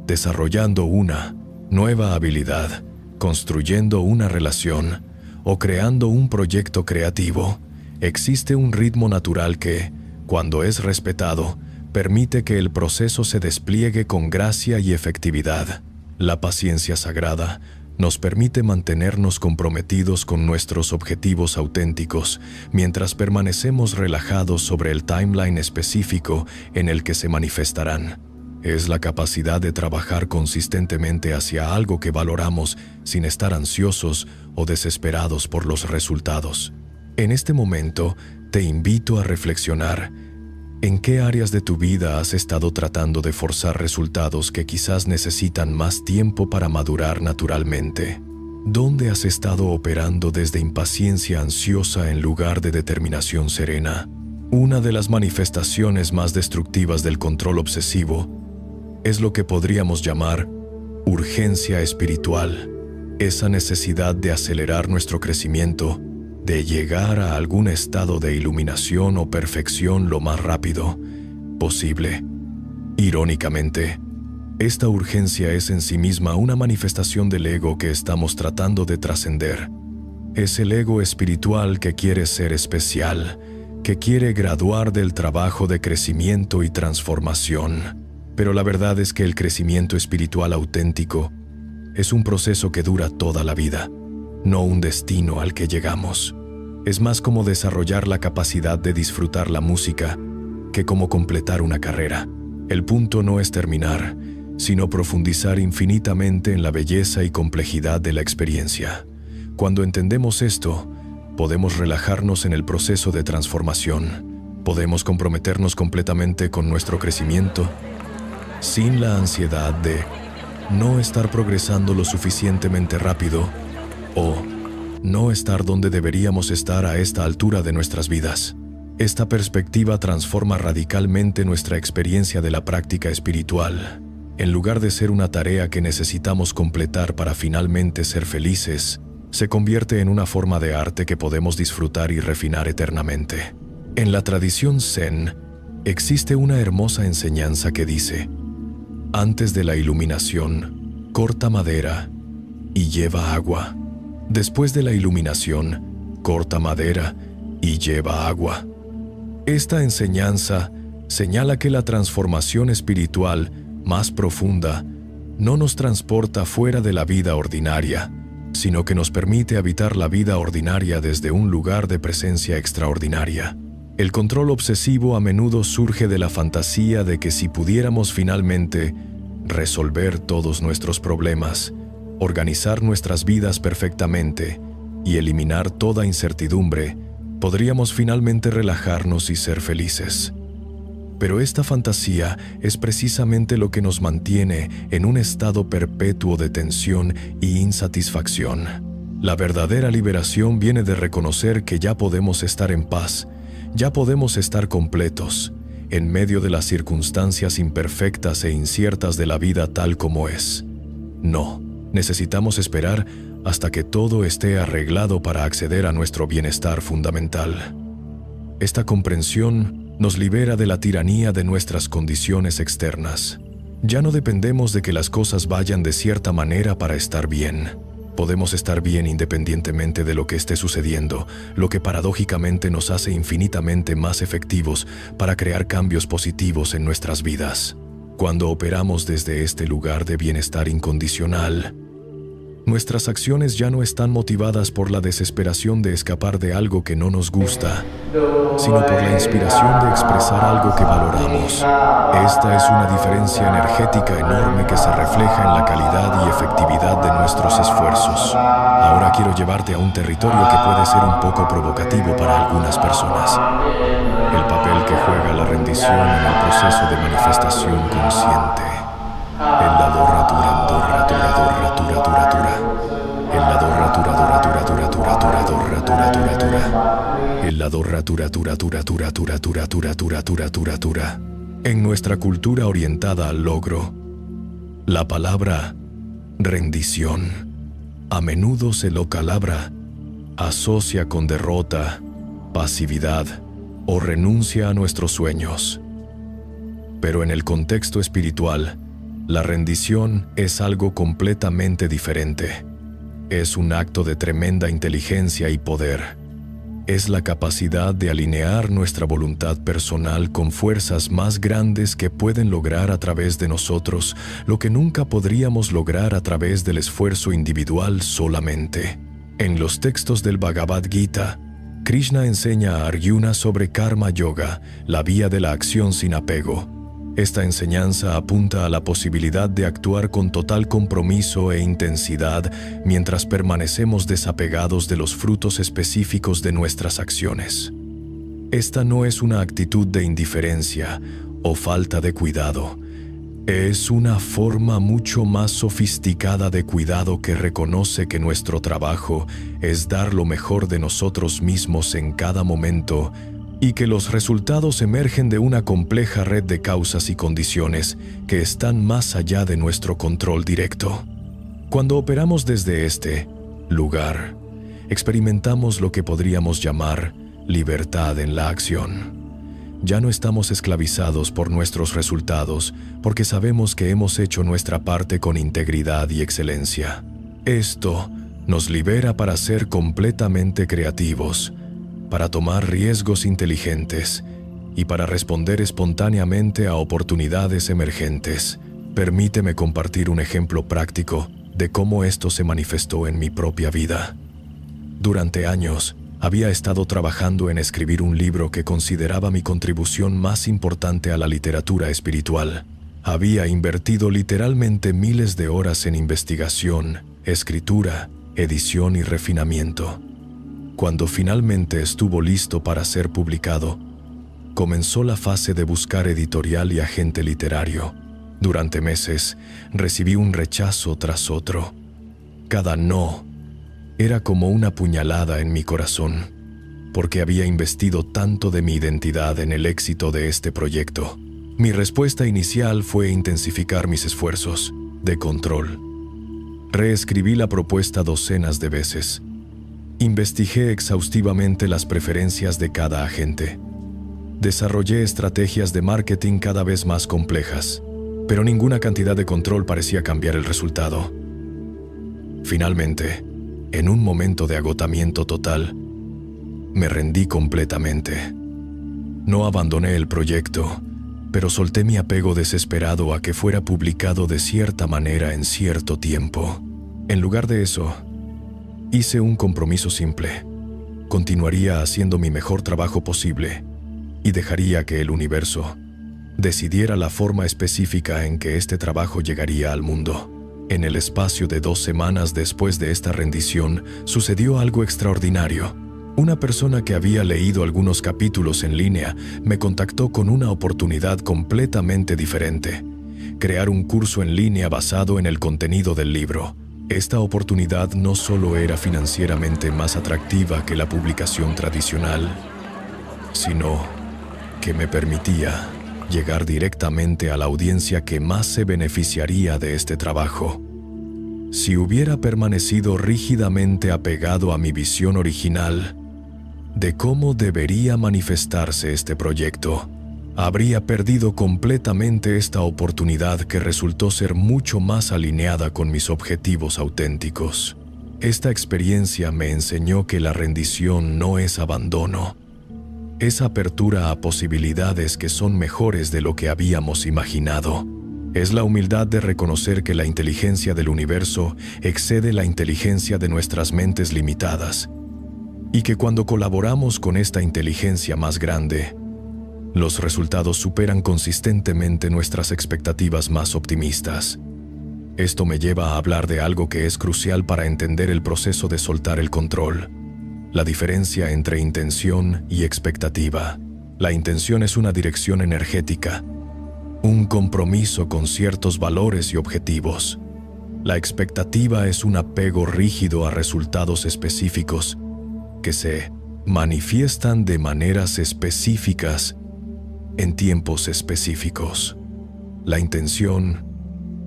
desarrollando una nueva habilidad, construyendo una relación o creando un proyecto creativo. Existe un ritmo natural que, cuando es respetado, permite que el proceso se despliegue con gracia y efectividad. La paciencia sagrada nos permite mantenernos comprometidos con nuestros objetivos auténticos mientras permanecemos relajados sobre el timeline específico en el que se manifestarán. Es la capacidad de trabajar consistentemente hacia algo que valoramos sin estar ansiosos o desesperados por los resultados. En este momento, te invito a reflexionar. ¿En qué áreas de tu vida has estado tratando de forzar resultados que quizás necesitan más tiempo para madurar naturalmente? ¿Dónde has estado operando desde impaciencia ansiosa en lugar de determinación serena? Una de las manifestaciones más destructivas del control obsesivo es lo que podríamos llamar urgencia espiritual, esa necesidad de acelerar nuestro crecimiento, de llegar a algún estado de iluminación o perfección lo más rápido posible. Irónicamente, esta urgencia es en sí misma una manifestación del ego que estamos tratando de trascender. Es el ego espiritual que quiere ser especial, que quiere graduar del trabajo de crecimiento y transformación. Pero la verdad es que el crecimiento espiritual auténtico es un proceso que dura toda la vida, no un destino al que llegamos. Es más como desarrollar la capacidad de disfrutar la música que como completar una carrera. El punto no es terminar, sino profundizar infinitamente en la belleza y complejidad de la experiencia. Cuando entendemos esto, podemos relajarnos en el proceso de transformación. Podemos comprometernos completamente con nuestro crecimiento sin la ansiedad de no estar progresando lo suficientemente rápido o no estar donde deberíamos estar a esta altura de nuestras vidas. Esta perspectiva transforma radicalmente nuestra experiencia de la práctica espiritual. En lugar de ser una tarea que necesitamos completar para finalmente ser felices, se convierte en una forma de arte que podemos disfrutar y refinar eternamente. En la tradición Zen, existe una hermosa enseñanza que dice: antes de la iluminación, corta madera y lleva agua. Después de la iluminación, corta madera y lleva agua. Esta enseñanza señala que la transformación espiritual más profunda no nos transporta fuera de la vida ordinaria, sino que nos permite habitar la vida ordinaria desde un lugar de presencia extraordinaria. El control obsesivo a menudo surge de la fantasía de que si pudiéramos finalmente resolver todos nuestros problemas, organizar nuestras vidas perfectamente y eliminar toda incertidumbre, podríamos finalmente relajarnos y ser felices. Pero esta fantasía es precisamente lo que nos mantiene en un estado perpetuo de tensión y insatisfacción. La verdadera liberación viene de reconocer que ya podemos estar en paz, ya podemos estar completos, en medio de las circunstancias imperfectas e inciertas de la vida tal como es. No, necesitamos esperar hasta que todo esté arreglado para acceder a nuestro bienestar fundamental. Esta comprensión nos libera de la tiranía de nuestras condiciones externas. Ya no dependemos de que las cosas vayan de cierta manera para estar bien. Podemos estar bien independientemente de lo que esté sucediendo, lo que paradójicamente nos hace infinitamente más efectivos para crear cambios positivos en nuestras vidas. Cuando operamos desde este lugar de bienestar incondicional, Nuestras acciones ya no están motivadas por la desesperación de escapar de algo que no nos gusta, sino por la inspiración de expresar algo que valoramos. Esta es una diferencia energética enorme que se refleja en la calidad y efectividad de nuestros esfuerzos. Ahora quiero llevarte a un territorio que puede ser un poco provocativo para algunas personas. El papel que juega la rendición en el proceso de manifestación consciente. El lado En nuestra cultura orientada al logro, la palabra rendición a menudo se lo asocia con derrota, pasividad o renuncia a nuestros sueños. Pero en el contexto espiritual, la rendición es algo completamente diferente. Es un acto de tremenda inteligencia y poder. Es la capacidad de alinear nuestra voluntad personal con fuerzas más grandes que pueden lograr a través de nosotros lo que nunca podríamos lograr a través del esfuerzo individual solamente. En los textos del Bhagavad Gita, Krishna enseña a Arjuna sobre Karma Yoga, la vía de la acción sin apego. Esta enseñanza apunta a la posibilidad de actuar con total compromiso e intensidad mientras permanecemos desapegados de los frutos específicos de nuestras acciones. Esta no es una actitud de indiferencia o falta de cuidado. Es una forma mucho más sofisticada de cuidado que reconoce que nuestro trabajo es dar lo mejor de nosotros mismos en cada momento y que los resultados emergen de una compleja red de causas y condiciones que están más allá de nuestro control directo. Cuando operamos desde este lugar, experimentamos lo que podríamos llamar libertad en la acción. Ya no estamos esclavizados por nuestros resultados porque sabemos que hemos hecho nuestra parte con integridad y excelencia. Esto nos libera para ser completamente creativos, para tomar riesgos inteligentes y para responder espontáneamente a oportunidades emergentes. Permíteme compartir un ejemplo práctico de cómo esto se manifestó en mi propia vida. Durante años, había estado trabajando en escribir un libro que consideraba mi contribución más importante a la literatura espiritual. Había invertido literalmente miles de horas en investigación, escritura, edición y refinamiento. Cuando finalmente estuvo listo para ser publicado, comenzó la fase de buscar editorial y agente literario. Durante meses, recibí un rechazo tras otro. Cada no era como una puñalada en mi corazón, porque había investido tanto de mi identidad en el éxito de este proyecto. Mi respuesta inicial fue intensificar mis esfuerzos de control. Reescribí la propuesta docenas de veces. Investigué exhaustivamente las preferencias de cada agente. Desarrollé estrategias de marketing cada vez más complejas, pero ninguna cantidad de control parecía cambiar el resultado. Finalmente, en un momento de agotamiento total, me rendí completamente. No abandoné el proyecto, pero solté mi apego desesperado a que fuera publicado de cierta manera en cierto tiempo. En lugar de eso, hice un compromiso simple. Continuaría haciendo mi mejor trabajo posible y dejaría que el universo decidiera la forma específica en que este trabajo llegaría al mundo. En el espacio de 2 semanas después de esta rendición, sucedió algo extraordinario. Una persona que había leído algunos capítulos en línea me contactó con una oportunidad completamente diferente: crear un curso en línea basado en el contenido del libro. Esta oportunidad no solo era financieramente más atractiva que la publicación tradicional, sino que me permitía llegar directamente a la audiencia que más se beneficiaría de este trabajo. Si hubiera permanecido rígidamente apegado a mi visión original de cómo debería manifestarse este proyecto, habría perdido completamente esta oportunidad que resultó ser mucho más alineada con mis objetivos auténticos. Esta experiencia me enseñó que la rendición no es abandono. Es apertura a posibilidades que son mejores de lo que habíamos imaginado. Es la humildad de reconocer que la inteligencia del universo excede la inteligencia de nuestras mentes limitadas y que cuando colaboramos con esta inteligencia más grande, los resultados superan consistentemente nuestras expectativas más optimistas. Esto me lleva a hablar de algo que es crucial para entender el proceso de soltar el control: la diferencia entre intención y expectativa. La intención es una dirección energética, un compromiso con ciertos valores y objetivos. La expectativa es un apego rígido a resultados específicos que se manifiestan de maneras específicas en tiempos específicos. La intención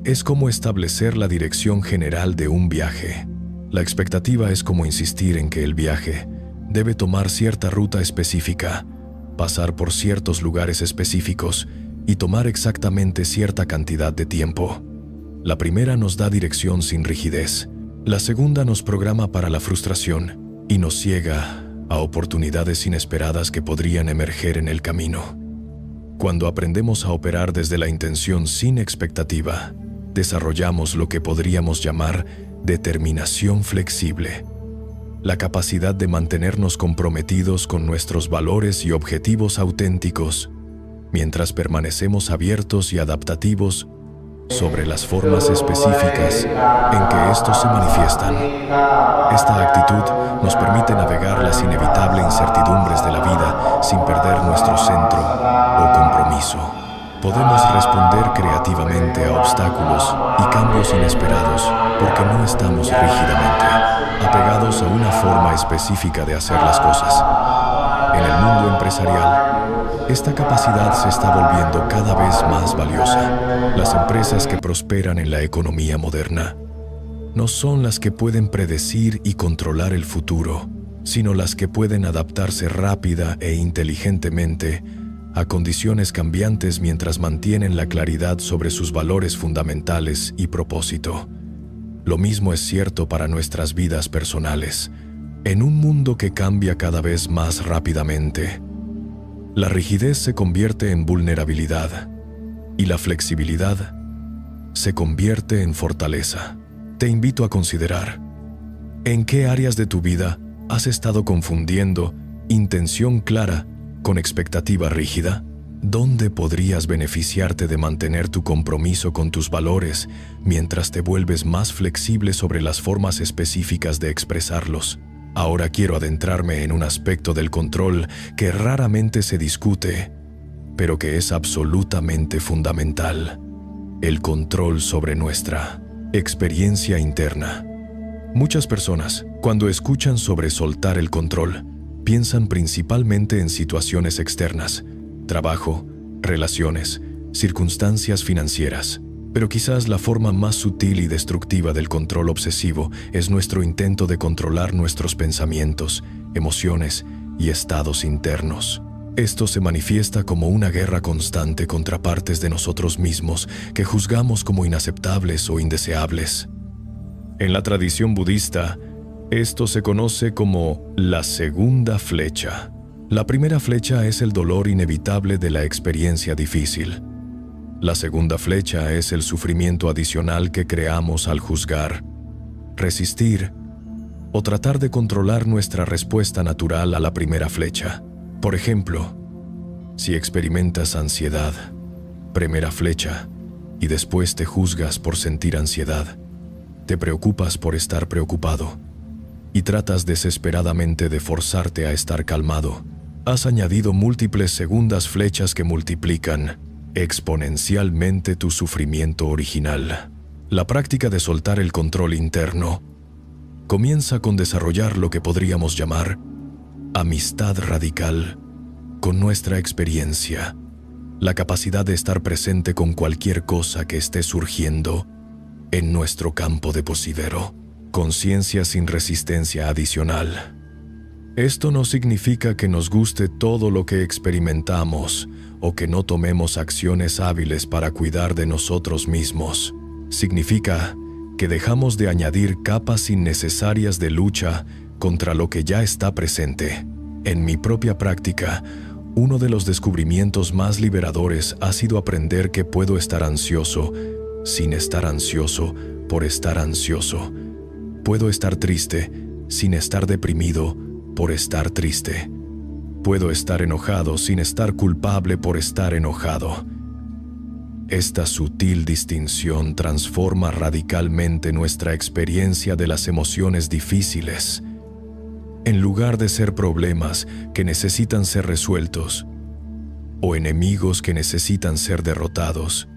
es como establecer la dirección general de un viaje. La expectativa es como insistir en que el viaje debe tomar cierta ruta específica, pasar por ciertos lugares específicos y tomar exactamente cierta cantidad de tiempo. La primera nos da dirección sin rigidez. La segunda nos programa para la frustración y nos ciega a oportunidades inesperadas que podrían emerger en el camino. Cuando aprendemos a operar desde la intención sin expectativa, desarrollamos lo que podríamos llamar determinación flexible, la capacidad de mantenernos comprometidos con nuestros valores y objetivos auténticos, mientras permanecemos abiertos y adaptativos sobre las formas específicas en que estos se manifiestan. Esta actitud nos permite navegar las inevitables incertidumbres de la vida sin perder nuestro centro o compromiso. Podemos responder creativamente a obstáculos y cambios inesperados porque no estamos rígidamente apegados a una forma específica de hacer las cosas. En el mundo empresarial, esta capacidad se está volviendo cada vez más valiosa. Las empresas que prosperan en la economía moderna no son las que pueden predecir y controlar el futuro, sino las que pueden adaptarse rápida e inteligentemente a condiciones cambiantes mientras mantienen la claridad sobre sus valores fundamentales y propósito. Lo mismo es cierto para nuestras vidas personales. En un mundo que cambia cada vez más rápidamente, la rigidez se convierte en vulnerabilidad y la flexibilidad se convierte en fortaleza. Te invito a considerar: ¿en qué áreas de tu vida has estado confundiendo intención clara con expectativa rígida? ¿Dónde podrías beneficiarte de mantener tu compromiso con tus valores mientras te vuelves más flexible sobre las formas específicas de expresarlos? Ahora quiero adentrarme en un aspecto del control que raramente se discute, pero que es absolutamente fundamental: el control sobre nuestra experiencia interna. Muchas personas, cuando escuchan sobre soltar el control, piensan principalmente en situaciones externas: trabajo, relaciones, circunstancias financieras. Pero quizás la forma más sutil y destructiva del control obsesivo es nuestro intento de controlar nuestros pensamientos, emociones y estados internos. Esto se manifiesta como una guerra constante contra partes de nosotros mismos que juzgamos como inaceptables o indeseables. En la tradición budista, esto se conoce como la segunda flecha. La primera flecha es el dolor inevitable de la experiencia difícil. La segunda flecha es el sufrimiento adicional que creamos al juzgar, resistir o tratar de controlar nuestra respuesta natural a la primera flecha. Por ejemplo, si experimentas ansiedad, primera flecha, y después te juzgas por sentir ansiedad, te preocupas por estar preocupado y tratas desesperadamente de forzarte a estar calmado, has añadido múltiples segundas flechas que multiplican exponencialmente tu sufrimiento original. La práctica de soltar el control interno comienza con desarrollar lo que podríamos llamar amistad radical con nuestra experiencia, la capacidad de estar presente con cualquier cosa que esté surgiendo en nuestro campo de posidero, conciencia sin resistencia adicional. Esto no significa que nos guste todo lo que experimentamos o que no tomemos acciones hábiles para cuidar de nosotros mismos. Significa que dejamos de añadir capas innecesarias de lucha contra lo que ya está presente. En mi propia práctica, Uno de los descubrimientos más liberadores ha sido aprender que puedo estar ansioso sin estar ansioso por estar ansioso. Puedo estar triste sin estar deprimido por estar triste. Puedo estar enojado sin estar culpable por estar enojado. Esta sutil distinción transforma radicalmente nuestra experiencia de las emociones difíciles. En lugar de ser problemas que necesitan ser resueltos o enemigos que necesitan ser derrotados,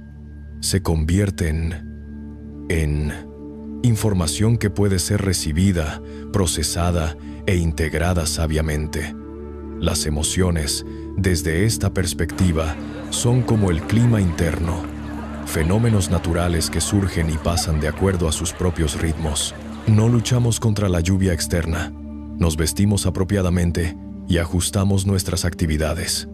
se convierten en información que puede ser recibida, procesada e integrada sabiamente. Las emociones, desde esta perspectiva, son como el clima interno, fenómenos naturales que surgen y pasan de acuerdo a sus propios ritmos. No luchamos contra la lluvia externa, nos vestimos apropiadamente y ajustamos nuestras actividades.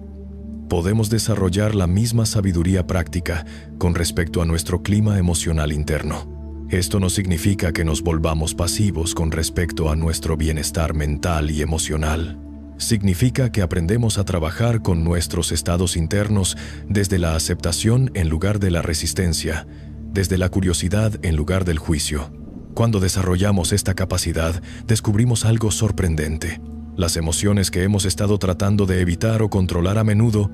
Podemos desarrollar la misma sabiduría práctica con respecto a nuestro clima emocional interno. Esto no significa que nos volvamos pasivos con respecto a nuestro bienestar mental y emocional. Significa que aprendemos a trabajar con nuestros estados internos desde la aceptación en lugar de la resistencia, desde la curiosidad en lugar del juicio. Cuando desarrollamos esta capacidad, descubrimos algo sorprendente. Las emociones que hemos estado tratando de evitar o controlar a menudo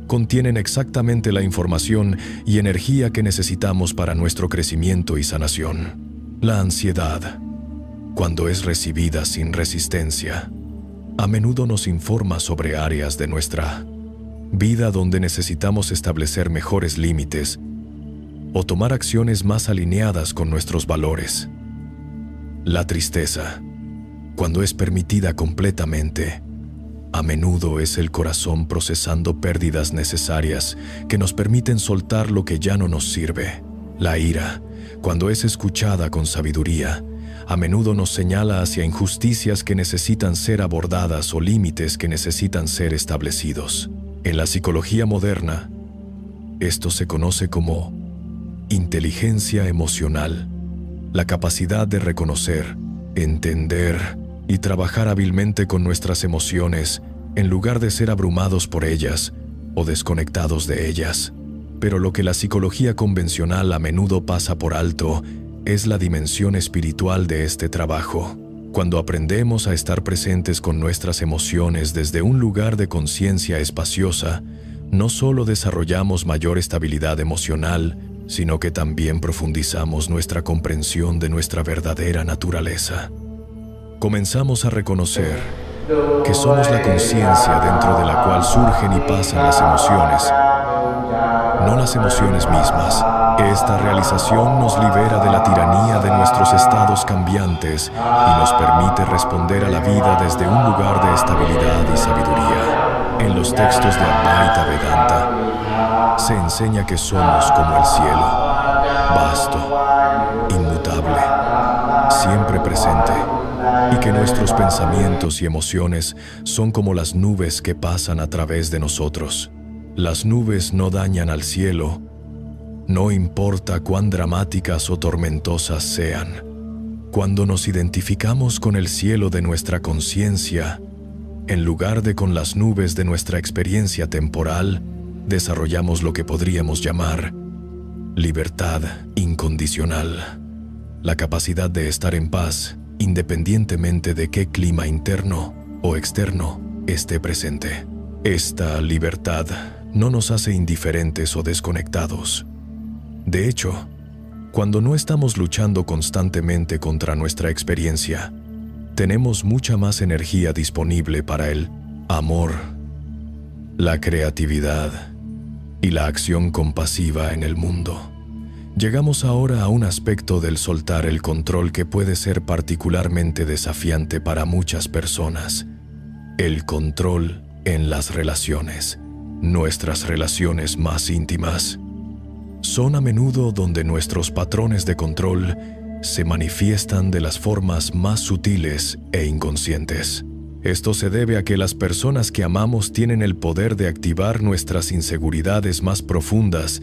contienen exactamente la información y energía que necesitamos para nuestro crecimiento y sanación. La ansiedad, cuando es recibida sin resistencia, a menudo nos informa sobre áreas de nuestra vida donde necesitamos establecer mejores límites o tomar acciones más alineadas con nuestros valores. La tristeza, cuando es permitida completamente, a menudo es el corazón procesando pérdidas necesarias que nos permiten soltar lo que ya no nos sirve. La ira, cuando es escuchada con sabiduría, a menudo nos señala hacia injusticias que necesitan ser abordadas o límites que necesitan ser establecidos. En la psicología moderna, esto se conoce como inteligencia emocional, la capacidad de reconocer, entender y trabajar hábilmente con nuestras emociones en lugar de ser abrumados por ellas o desconectados de ellas. Pero lo que la psicología convencional a menudo pasa por alto es la dimensión espiritual de este trabajo. Cuando aprendemos a estar presentes con nuestras emociones desde un lugar de conciencia espaciosa, no solo desarrollamos mayor estabilidad emocional, sino que también profundizamos nuestra comprensión de nuestra verdadera naturaleza. Comenzamos a reconocer que somos la conciencia dentro de la cual surgen y pasan las emociones, no las emociones mismas. Esta realización nos libera de la tiranía de nuestros estados cambiantes y nos permite responder a la vida desde un lugar de estabilidad y sabiduría. En los textos de Advaita Vedanta se enseña que somos como el cielo, vasto, inmutable, siempre presente, y que nuestros pensamientos y emociones son como las nubes que pasan a través de nosotros. Las nubes no dañan al cielo, no importa cuán dramáticas o tormentosas sean. Cuando nos identificamos con el cielo de nuestra conciencia, en lugar de con las nubes de nuestra experiencia temporal, desarrollamos lo que podríamos llamar libertad incondicional, la capacidad de estar en paz independientemente de qué clima interno o externo esté presente. Esta libertad no nos hace indiferentes o desconectados. De hecho, cuando no estamos luchando constantemente contra nuestra experiencia, tenemos mucha más energía disponible para el amor, la creatividad y la acción compasiva en el mundo. Llegamos ahora a un aspecto del soltar el control que puede ser particularmente desafiante para muchas personas: el control en las relaciones. Nuestras relaciones más íntimas son a menudo donde nuestros patrones de control se manifiestan de las formas más sutiles e inconscientes. Esto se debe a que las personas que amamos tienen el poder de activar nuestras inseguridades más profundas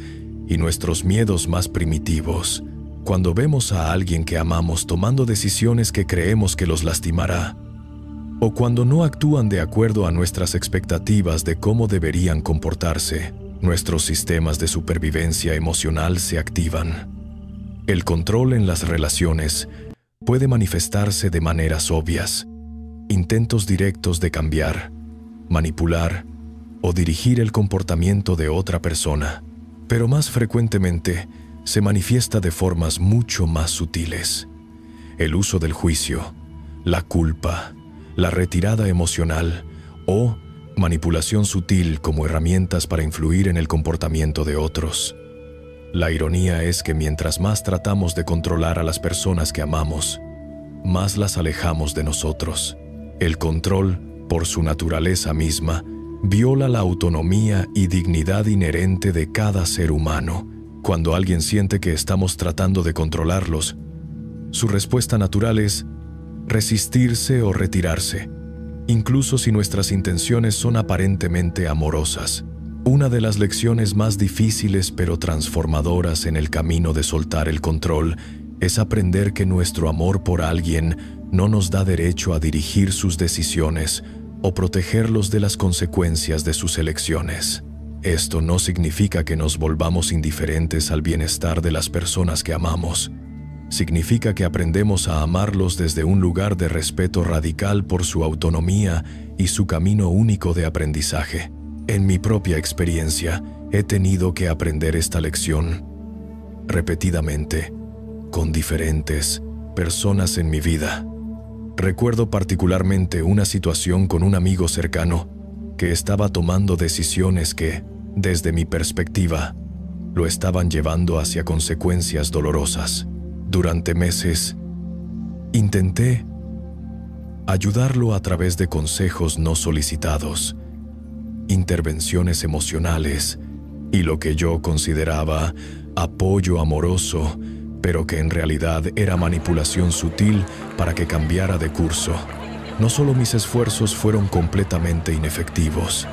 y nuestros miedos más primitivos. Cuando vemos a alguien que amamos tomando decisiones que creemos que los lastimará, o cuando no actúan de acuerdo a nuestras expectativas de cómo deberían comportarse, nuestros sistemas de supervivencia emocional se activan. El control en las relaciones puede manifestarse de maneras obvias, intentos directos de cambiar, manipular o dirigir el comportamiento de otra persona, pero más frecuentemente se manifiesta de formas mucho más sutiles. El uso del juicio, la culpa, la retirada emocional o manipulación sutil como herramientas para influir en el comportamiento de otros. La ironía es que mientras más tratamos de controlar a las personas que amamos, más las alejamos de nosotros. El control, por su naturaleza misma, viola la autonomía y dignidad inherente de cada ser humano. Cuando alguien siente que estamos tratando de controlarlos, su respuesta natural es resistirse o retirarse, incluso si nuestras intenciones son aparentemente amorosas. Una de las lecciones más difíciles pero transformadoras en el camino de soltar el control es aprender que nuestro amor por alguien no nos da derecho a dirigir sus decisiones o protegerlos de las consecuencias de sus elecciones. Esto no significa que nos volvamos indiferentes al bienestar de las personas que amamos. Significa que aprendemos a amarlos desde un lugar de respeto radical por su autonomía y su camino único de aprendizaje. En mi propia experiencia, he tenido que aprender esta lección repetidamente, con diferentes personas en mi vida. Recuerdo particularmente una situación con un amigo cercano que estaba tomando decisiones que, desde mi perspectiva, lo estaban llevando hacia consecuencias dolorosas. Durante meses, intenté ayudarlo a través de consejos no solicitados, intervenciones emocionales y lo que yo consideraba apoyo amoroso, pero que en realidad era manipulación sutil para que cambiara de curso. No solo mis esfuerzos fueron completamente inefectivos,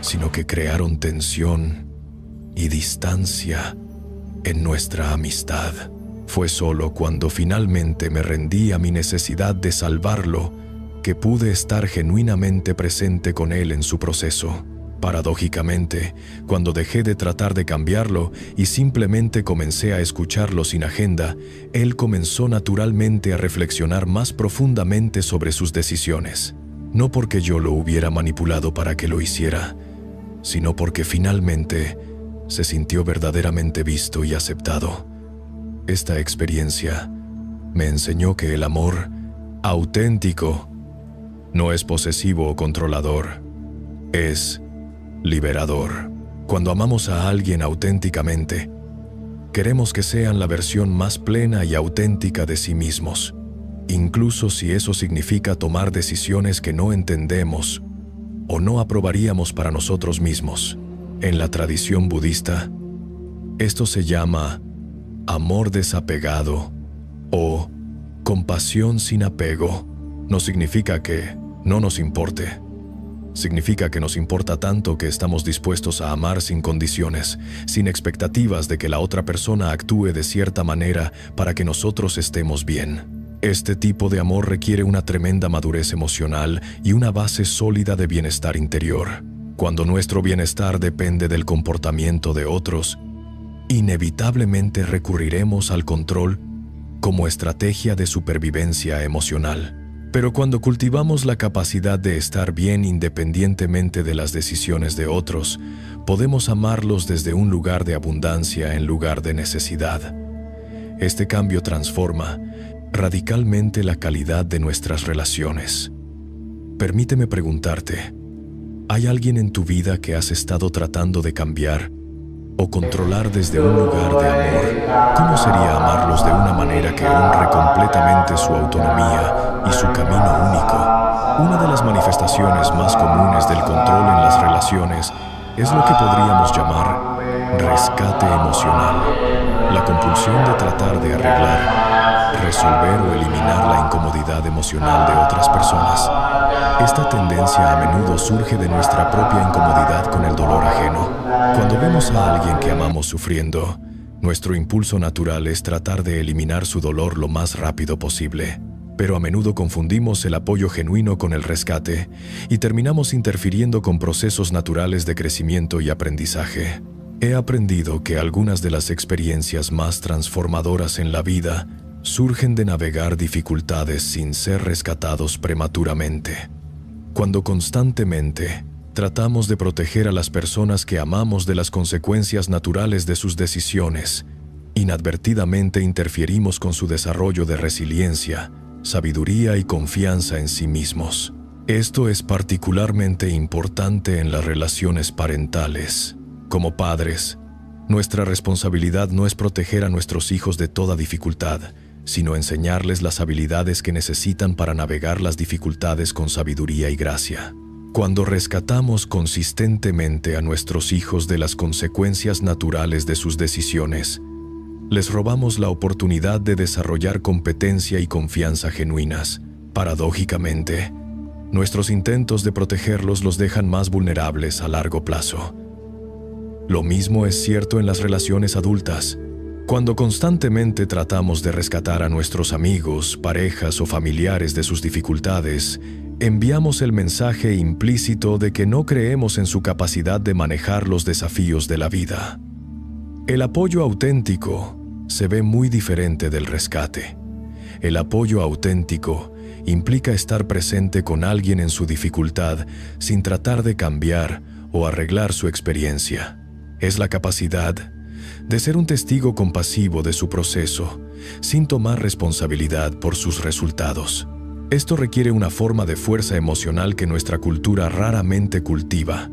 sino que crearon tensión y distancia en nuestra amistad. Fue solo cuando finalmente me rendí a mi necesidad de salvarlo que pude estar genuinamente presente con él en su proceso. Paradójicamente, cuando dejé de tratar de cambiarlo y simplemente comencé a escucharlo sin agenda, él comenzó naturalmente a reflexionar más profundamente sobre sus decisiones. No porque yo lo hubiera manipulado para que lo hiciera, sino porque finalmente se sintió verdaderamente visto y aceptado. Esta experiencia me enseñó que el amor auténtico no es posesivo o controlador, es liberador. Cuando amamos a alguien auténticamente, queremos que sean la versión más plena y auténtica de sí mismos, incluso si eso significa tomar decisiones que no entendemos o no aprobaríamos para nosotros mismos. En la tradición budista, esto se llama amor desapegado o compasión sin apego. No significa que no nos importe. Significa que nos importa tanto que estamos dispuestos a amar sin condiciones, sin expectativas de que la otra persona actúe de cierta manera para que nosotros estemos bien. Este tipo de amor requiere una tremenda madurez emocional y una base sólida de bienestar interior. Cuando nuestro bienestar depende del comportamiento de otros, inevitablemente recurriremos al control como estrategia de supervivencia emocional. Pero cuando cultivamos la capacidad de estar bien independientemente de las decisiones de otros, podemos amarlos desde un lugar de abundancia en lugar de necesidad. Este cambio transforma radicalmente la calidad de nuestras relaciones. Permíteme preguntarte, ¿hay alguien en tu vida que has estado tratando de cambiar o controlar desde un lugar de amor? ¿Cómo sería amarlos de una manera que honre completamente su autonomía y su camino único? Una de las manifestaciones más comunes del control en las relaciones es lo que podríamos llamar rescate emocional, la compulsión de tratar de arreglar, resolver o eliminar la incomodidad emocional de otras personas. Esta tendencia a menudo surge de nuestra propia incomodidad con el dolor ajeno. Cuando vemos a alguien que amamos sufriendo, nuestro impulso natural es tratar de eliminar su dolor lo más rápido posible. pero a menudo confundimos el apoyo genuino con el rescate y terminamos interfiriendo con procesos naturales de crecimiento y aprendizaje. He aprendido que algunas de las experiencias más transformadoras en la vida surgen de navegar dificultades sin ser rescatados prematuramente. Cuando constantemente tratamos de proteger a las personas que amamos de las consecuencias naturales de sus decisiones, inadvertidamente interferimos con su desarrollo de resiliencia, sabiduría y confianza en sí mismos. Esto es particularmente importante en las relaciones parentales. Como padres, nuestra responsabilidad no es proteger a nuestros hijos de toda dificultad, sino enseñarles las habilidades que necesitan para navegar las dificultades con sabiduría y gracia. Cuando rescatamos consistentemente a nuestros hijos de las consecuencias naturales de sus decisiones, les robamos la oportunidad de desarrollar competencia y confianza genuinas. Paradójicamente, nuestros intentos de protegerlos los dejan más vulnerables a largo plazo. Lo mismo es cierto en las relaciones adultas. Cuando constantemente tratamos de rescatar a nuestros amigos, parejas o familiares de sus dificultades, enviamos el mensaje implícito de que no creemos en su capacidad de manejar los desafíos de la vida. El apoyo auténtico se ve muy diferente del rescate. El apoyo auténtico implica estar presente con alguien en su dificultad sin tratar de cambiar o arreglar su experiencia. Es la capacidad de ser un testigo compasivo de su proceso, sin tomar responsabilidad por sus resultados. Esto requiere una forma de fuerza emocional que nuestra cultura raramente cultiva: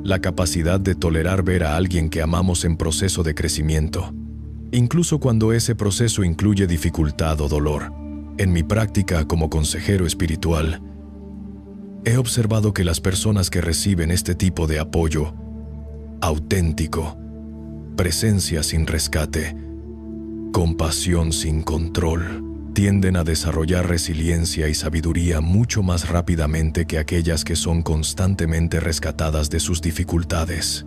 la capacidad de tolerar ver a alguien que amamos en proceso de crecimiento, incluso cuando ese proceso incluye dificultad o dolor. En mi práctica como consejero espiritual, he observado que las personas que reciben este tipo de apoyo auténtico, presencia sin rescate, compasión sin control, tienden a desarrollar resiliencia y sabiduría mucho más rápidamente que aquellas que son constantemente rescatadas de sus dificultades.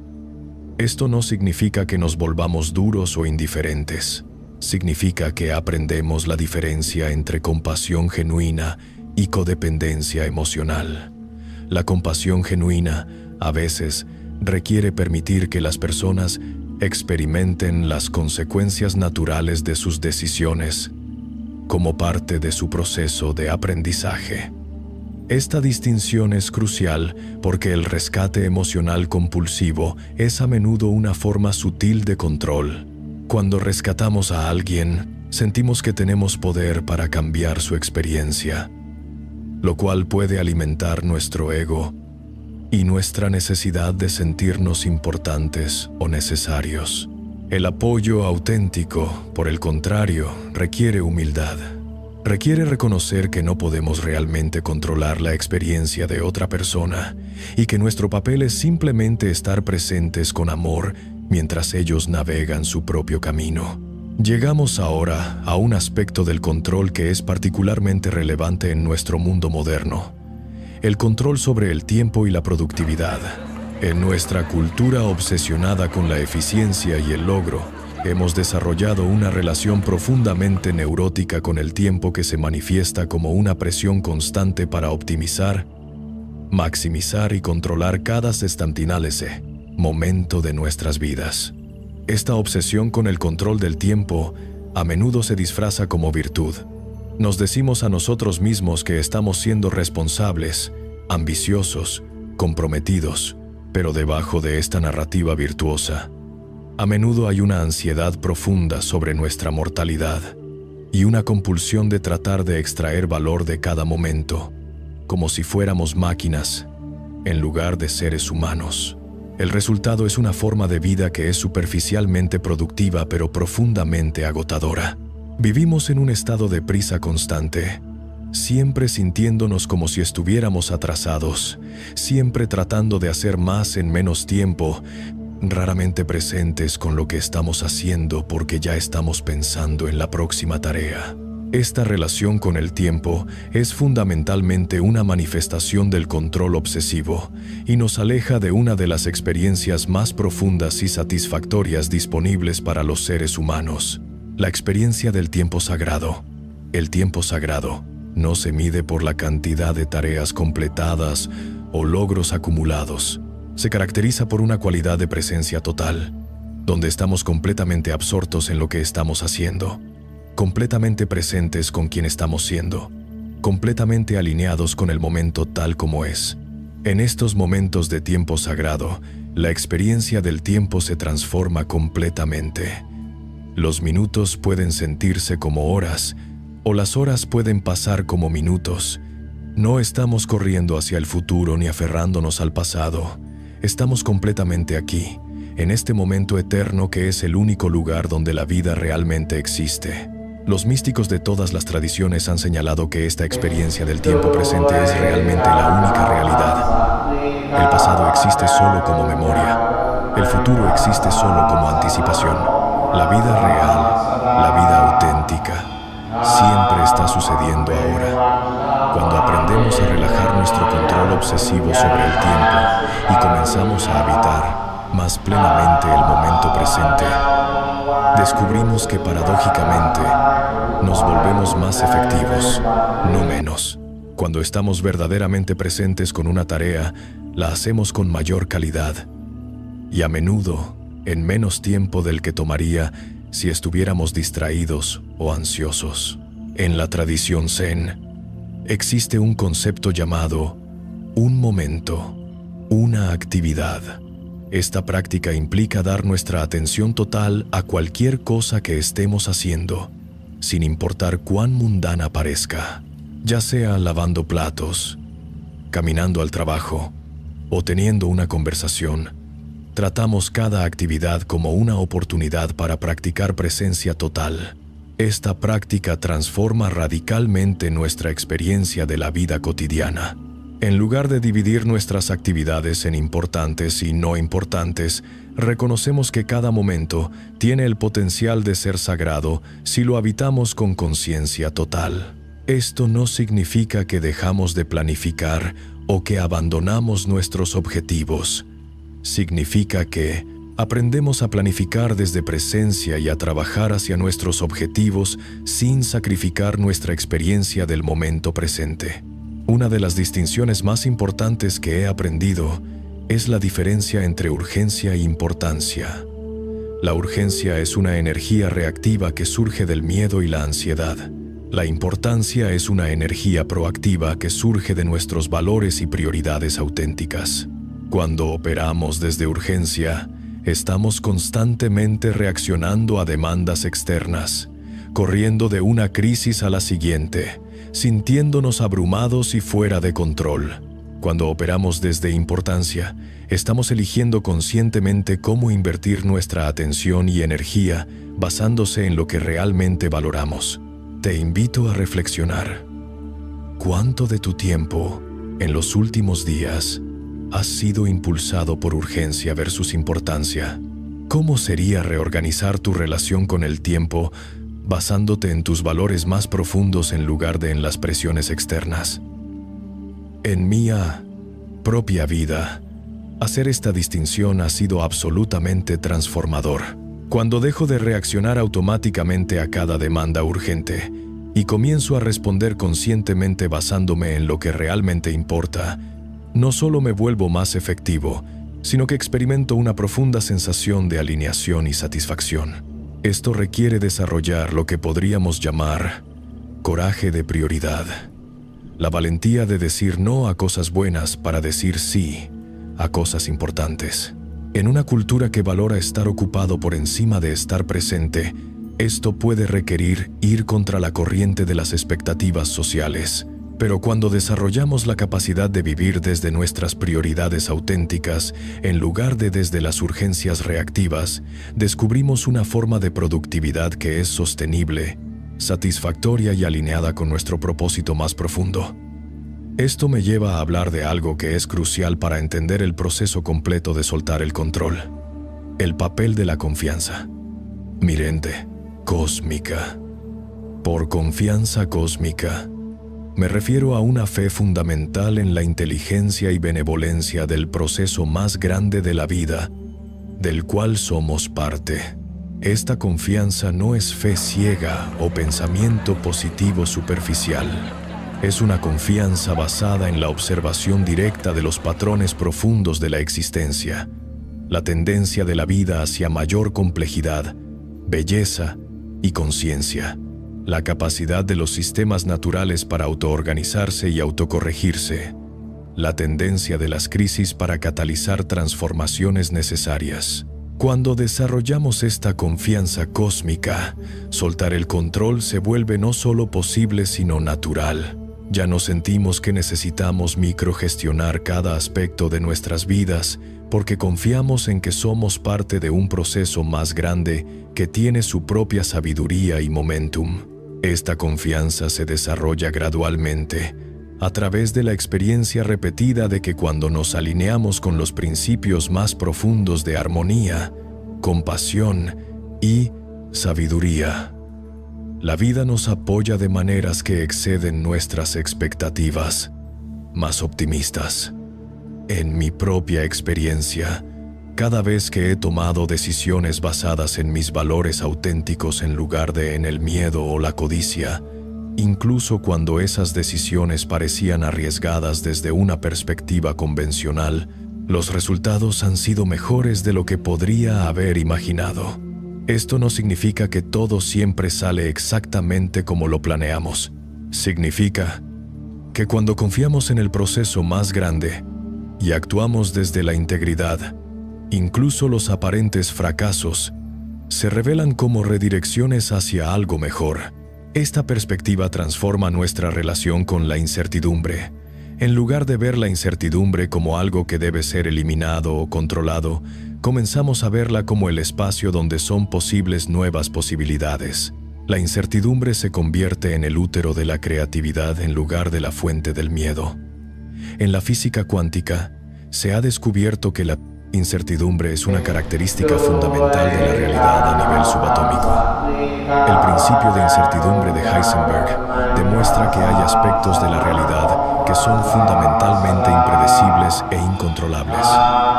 Esto no significa que nos volvamos duros o indiferentes. Significa que aprendemos la diferencia entre compasión genuina y codependencia emocional. La compasión genuina, a veces, requiere permitir que las personas experimenten las consecuencias naturales de sus decisiones como parte de su proceso de aprendizaje. Esta distinción es crucial porque el rescate emocional compulsivo es a menudo una forma sutil de control. Cuando rescatamos a alguien, sentimos que tenemos poder para cambiar su experiencia, lo cual puede alimentar nuestro ego y nuestra necesidad de sentirnos importantes o necesarios. El apoyo auténtico, por el contrario, requiere humildad. Requiere reconocer que no podemos realmente controlar la experiencia de otra persona y que nuestro papel es simplemente estar presentes con amor mientras ellos navegan su propio camino. Llegamos ahora a un aspecto del control que es particularmente relevante en nuestro mundo moderno: el control sobre el tiempo y la productividad. En nuestra cultura obsesionada con la eficiencia y el logro, hemos desarrollado una relación profundamente neurótica con el tiempo que se manifiesta como una presión constante para optimizar, maximizar y controlar cada sextantinalese momento de nuestras vidas. Esta obsesión con el control del tiempo a menudo se disfraza como virtud. Nos decimos a nosotros mismos que estamos siendo responsables, ambiciosos, comprometidos, pero debajo de esta narrativa virtuosa, a menudo hay una ansiedad profunda sobre nuestra mortalidad y una compulsión de tratar de extraer valor de cada momento, como si fuéramos máquinas, en lugar de seres humanos. El resultado es una forma de vida que es superficialmente productiva pero profundamente agotadora. Vivimos en un estado de prisa constante, siempre sintiéndonos como si estuviéramos atrasados, siempre tratando de hacer más en menos tiempo, raramente presentes con lo que estamos haciendo porque ya estamos pensando en la próxima tarea. Esta relación con el tiempo es fundamentalmente una manifestación del control obsesivo y nos aleja de una de las experiencias más profundas y satisfactorias disponibles para los seres humanos: la experiencia del tiempo sagrado. El tiempo sagrado no se mide por la cantidad de tareas completadas o logros acumulados. Se caracteriza por una cualidad de presencia total, donde estamos completamente absortos en lo que estamos haciendo, completamente presentes con quien estamos siendo, completamente alineados con el momento tal como es. En estos momentos de tiempo sagrado, la experiencia del tiempo se transforma completamente. Los minutos pueden sentirse como horas, o las horas pueden pasar como minutos. No estamos corriendo hacia el futuro ni aferrándonos al pasado. Estamos completamente aquí, en este momento eterno que es el único lugar donde la vida realmente existe. Los místicos de todas las tradiciones han señalado que esta experiencia del tiempo presente es realmente la única realidad. El pasado existe solo como memoria. El futuro existe solo como anticipación. La vida real, la vida auténtica, siempre está sucediendo ahora. Cuando aprendemos a relajar nuestro control obsesivo sobre el tiempo y comenzamos a habitar más plenamente el momento presente, descubrimos que paradójicamente nos volvemos más efectivos, no menos. Cuando estamos verdaderamente presentes con una tarea, la hacemos con mayor calidad y a menudo en menos tiempo del que tomaría si estuviéramos distraídos o ansiosos. En la tradición Zen, existe un concepto llamado un momento, una actividad. Esta práctica implica dar nuestra atención total a cualquier cosa que estemos haciendo, sin importar cuán mundana parezca, ya sea lavando platos, caminando al trabajo o teniendo una conversación. Tratamos cada actividad como una oportunidad para practicar presencia total. Esta práctica transforma radicalmente nuestra experiencia de la vida cotidiana. En lugar de dividir nuestras actividades en importantes y no importantes, reconocemos que cada momento tiene el potencial de ser sagrado si lo habitamos con conciencia total. Esto no significa que dejamos de planificar o que abandonamos nuestros objetivos. Significa que aprendemos a planificar desde presencia y a trabajar hacia nuestros objetivos sin sacrificar nuestra experiencia del momento presente. Una de las distinciones más importantes que he aprendido es la diferencia entre urgencia e importancia. La urgencia es una energía reactiva que surge del miedo y la ansiedad. La importancia es una energía proactiva que surge de nuestros valores y prioridades auténticas. Cuando operamos desde urgencia, estamos constantemente reaccionando a demandas externas, corriendo de una crisis a la siguiente, sintiéndonos abrumados y fuera de control. Cuando operamos desde importancia, estamos eligiendo conscientemente cómo invertir nuestra atención y energía basándose en lo que realmente valoramos. Te invito a reflexionar. ¿Cuánto de tu tiempo, en los últimos días, has sido impulsado por urgencia versus importancia? ¿Cómo sería reorganizar tu relación con el tiempo basándote en tus valores más profundos en lugar de en las presiones externas? En mi propia vida, hacer esta distinción ha sido absolutamente transformador. Cuando dejo de reaccionar automáticamente a cada demanda urgente y comienzo a responder conscientemente basándome en lo que realmente importa, no solo me vuelvo más efectivo, sino que experimento una profunda sensación de alineación y satisfacción. Esto requiere desarrollar lo que podríamos llamar coraje de prioridad. La valentía de decir no a cosas buenas para decir sí a cosas importantes. En una cultura que valora estar ocupado por encima de estar presente, esto puede requerir ir contra la corriente de las expectativas sociales. Pero cuando desarrollamos la capacidad de vivir desde nuestras prioridades auténticas, en lugar de desde las urgencias reactivas, descubrimos una forma de productividad que es sostenible, satisfactoria y alineada con nuestro propósito más profundo. Esto me lleva a hablar de algo que es crucial para entender el proceso completo de soltar el control: el papel de la confianza. Mirente, cósmica. Por confianza cósmica, me refiero a una fe fundamental en la inteligencia y benevolencia del proceso más grande de la vida, del cual somos parte. Esta confianza no es fe ciega o pensamiento positivo superficial. Es una confianza basada en la observación directa de los patrones profundos de la existencia, la tendencia de la vida hacia mayor complejidad, belleza y conciencia, la capacidad de los sistemas naturales para autoorganizarse y autocorregirse, la tendencia de las crisis para catalizar transformaciones necesarias. Cuando desarrollamos esta confianza cósmica, soltar el control se vuelve no solo posible sino natural. Ya no sentimos que necesitamos microgestionar cada aspecto de nuestras vidas porque confiamos en que somos parte de un proceso más grande que tiene su propia sabiduría y momentum. Esta confianza se desarrolla gradualmente a través de la experiencia repetida de que cuando nos alineamos con los principios más profundos de armonía, compasión y sabiduría, la vida nos apoya de maneras que exceden nuestras expectativas más optimistas. En mi propia experiencia, cada vez que he tomado decisiones basadas en mis valores auténticos en lugar de en el miedo o la codicia, incluso cuando esas decisiones parecían arriesgadas desde una perspectiva convencional, los resultados han sido mejores de lo que podría haber imaginado. Esto no significa que todo siempre sale exactamente como lo planeamos. Significa que cuando confiamos en el proceso más grande y actuamos desde la integridad, incluso los aparentes fracasos se revelan como redirecciones hacia algo mejor. Esta perspectiva transforma nuestra relación con la incertidumbre. En lugar de ver la incertidumbre como algo que debe ser eliminado o controlado, comenzamos a verla como el espacio donde son posibles nuevas posibilidades. La incertidumbre se convierte en el útero de la creatividad en lugar de la fuente del miedo. En la física cuántica, se ha descubierto que la incertidumbre es una característica fundamental de la realidad a nivel subatómico. El principio de incertidumbre de Heisenberg demuestra que hay aspectos de la realidad que son fundamentalmente impredecibles e incontrolables.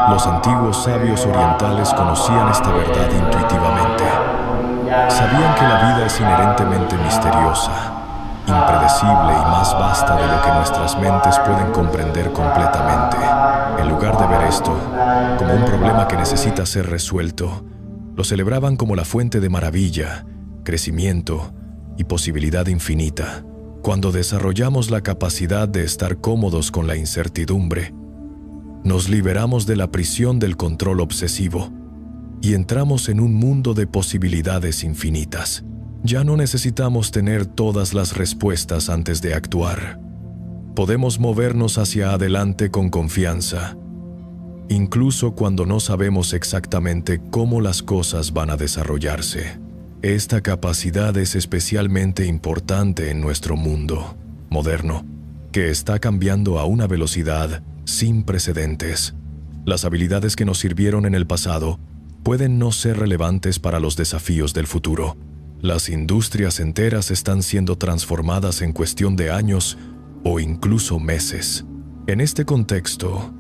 Los antiguos sabios orientales conocían esta verdad intuitivamente. Sabían que la vida es inherentemente misteriosa, impredecible y más vasta de lo que nuestras mentes pueden comprender completamente. En lugar de ver esto como un problema que necesita ser resuelto, lo celebraban como la fuente de maravilla, crecimiento y posibilidad infinita. Cuando desarrollamos la capacidad de estar cómodos con la incertidumbre, nos liberamos de la prisión del control obsesivo y entramos en un mundo de posibilidades infinitas. Ya no necesitamos tener todas las respuestas antes de actuar. Podemos movernos hacia adelante con confianza, incluso cuando no sabemos exactamente cómo las cosas van a desarrollarse. Esta capacidad es especialmente importante en nuestro mundo moderno, que está cambiando a una velocidad sin precedentes. Las habilidades que nos sirvieron en el pasado pueden no ser relevantes para los desafíos del futuro. Las industrias enteras están siendo transformadas en cuestión de años o incluso meses. En este contexto,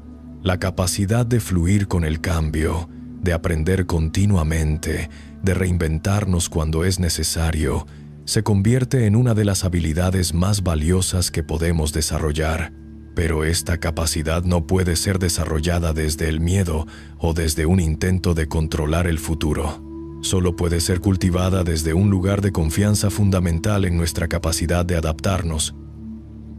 la capacidad de fluir con el cambio, de aprender continuamente, de reinventarnos cuando es necesario, se convierte en una de las habilidades más valiosas que podemos desarrollar. Pero esta capacidad no puede ser desarrollada desde el miedo o desde un intento de controlar el futuro. Solo puede ser cultivada desde un lugar de confianza fundamental en nuestra capacidad de adaptarnos,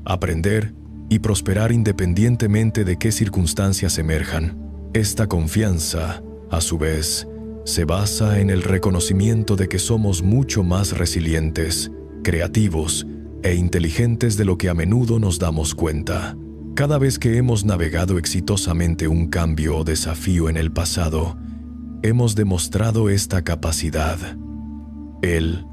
aprender y prosperar independientemente de qué circunstancias emerjan. Esta confianza, a su vez, se basa en el reconocimiento de que somos mucho más resilientes, creativos e inteligentes de lo que a menudo nos damos cuenta. Cada vez que hemos navegado exitosamente un cambio o desafío en el pasado, hemos demostrado esta capacidad. El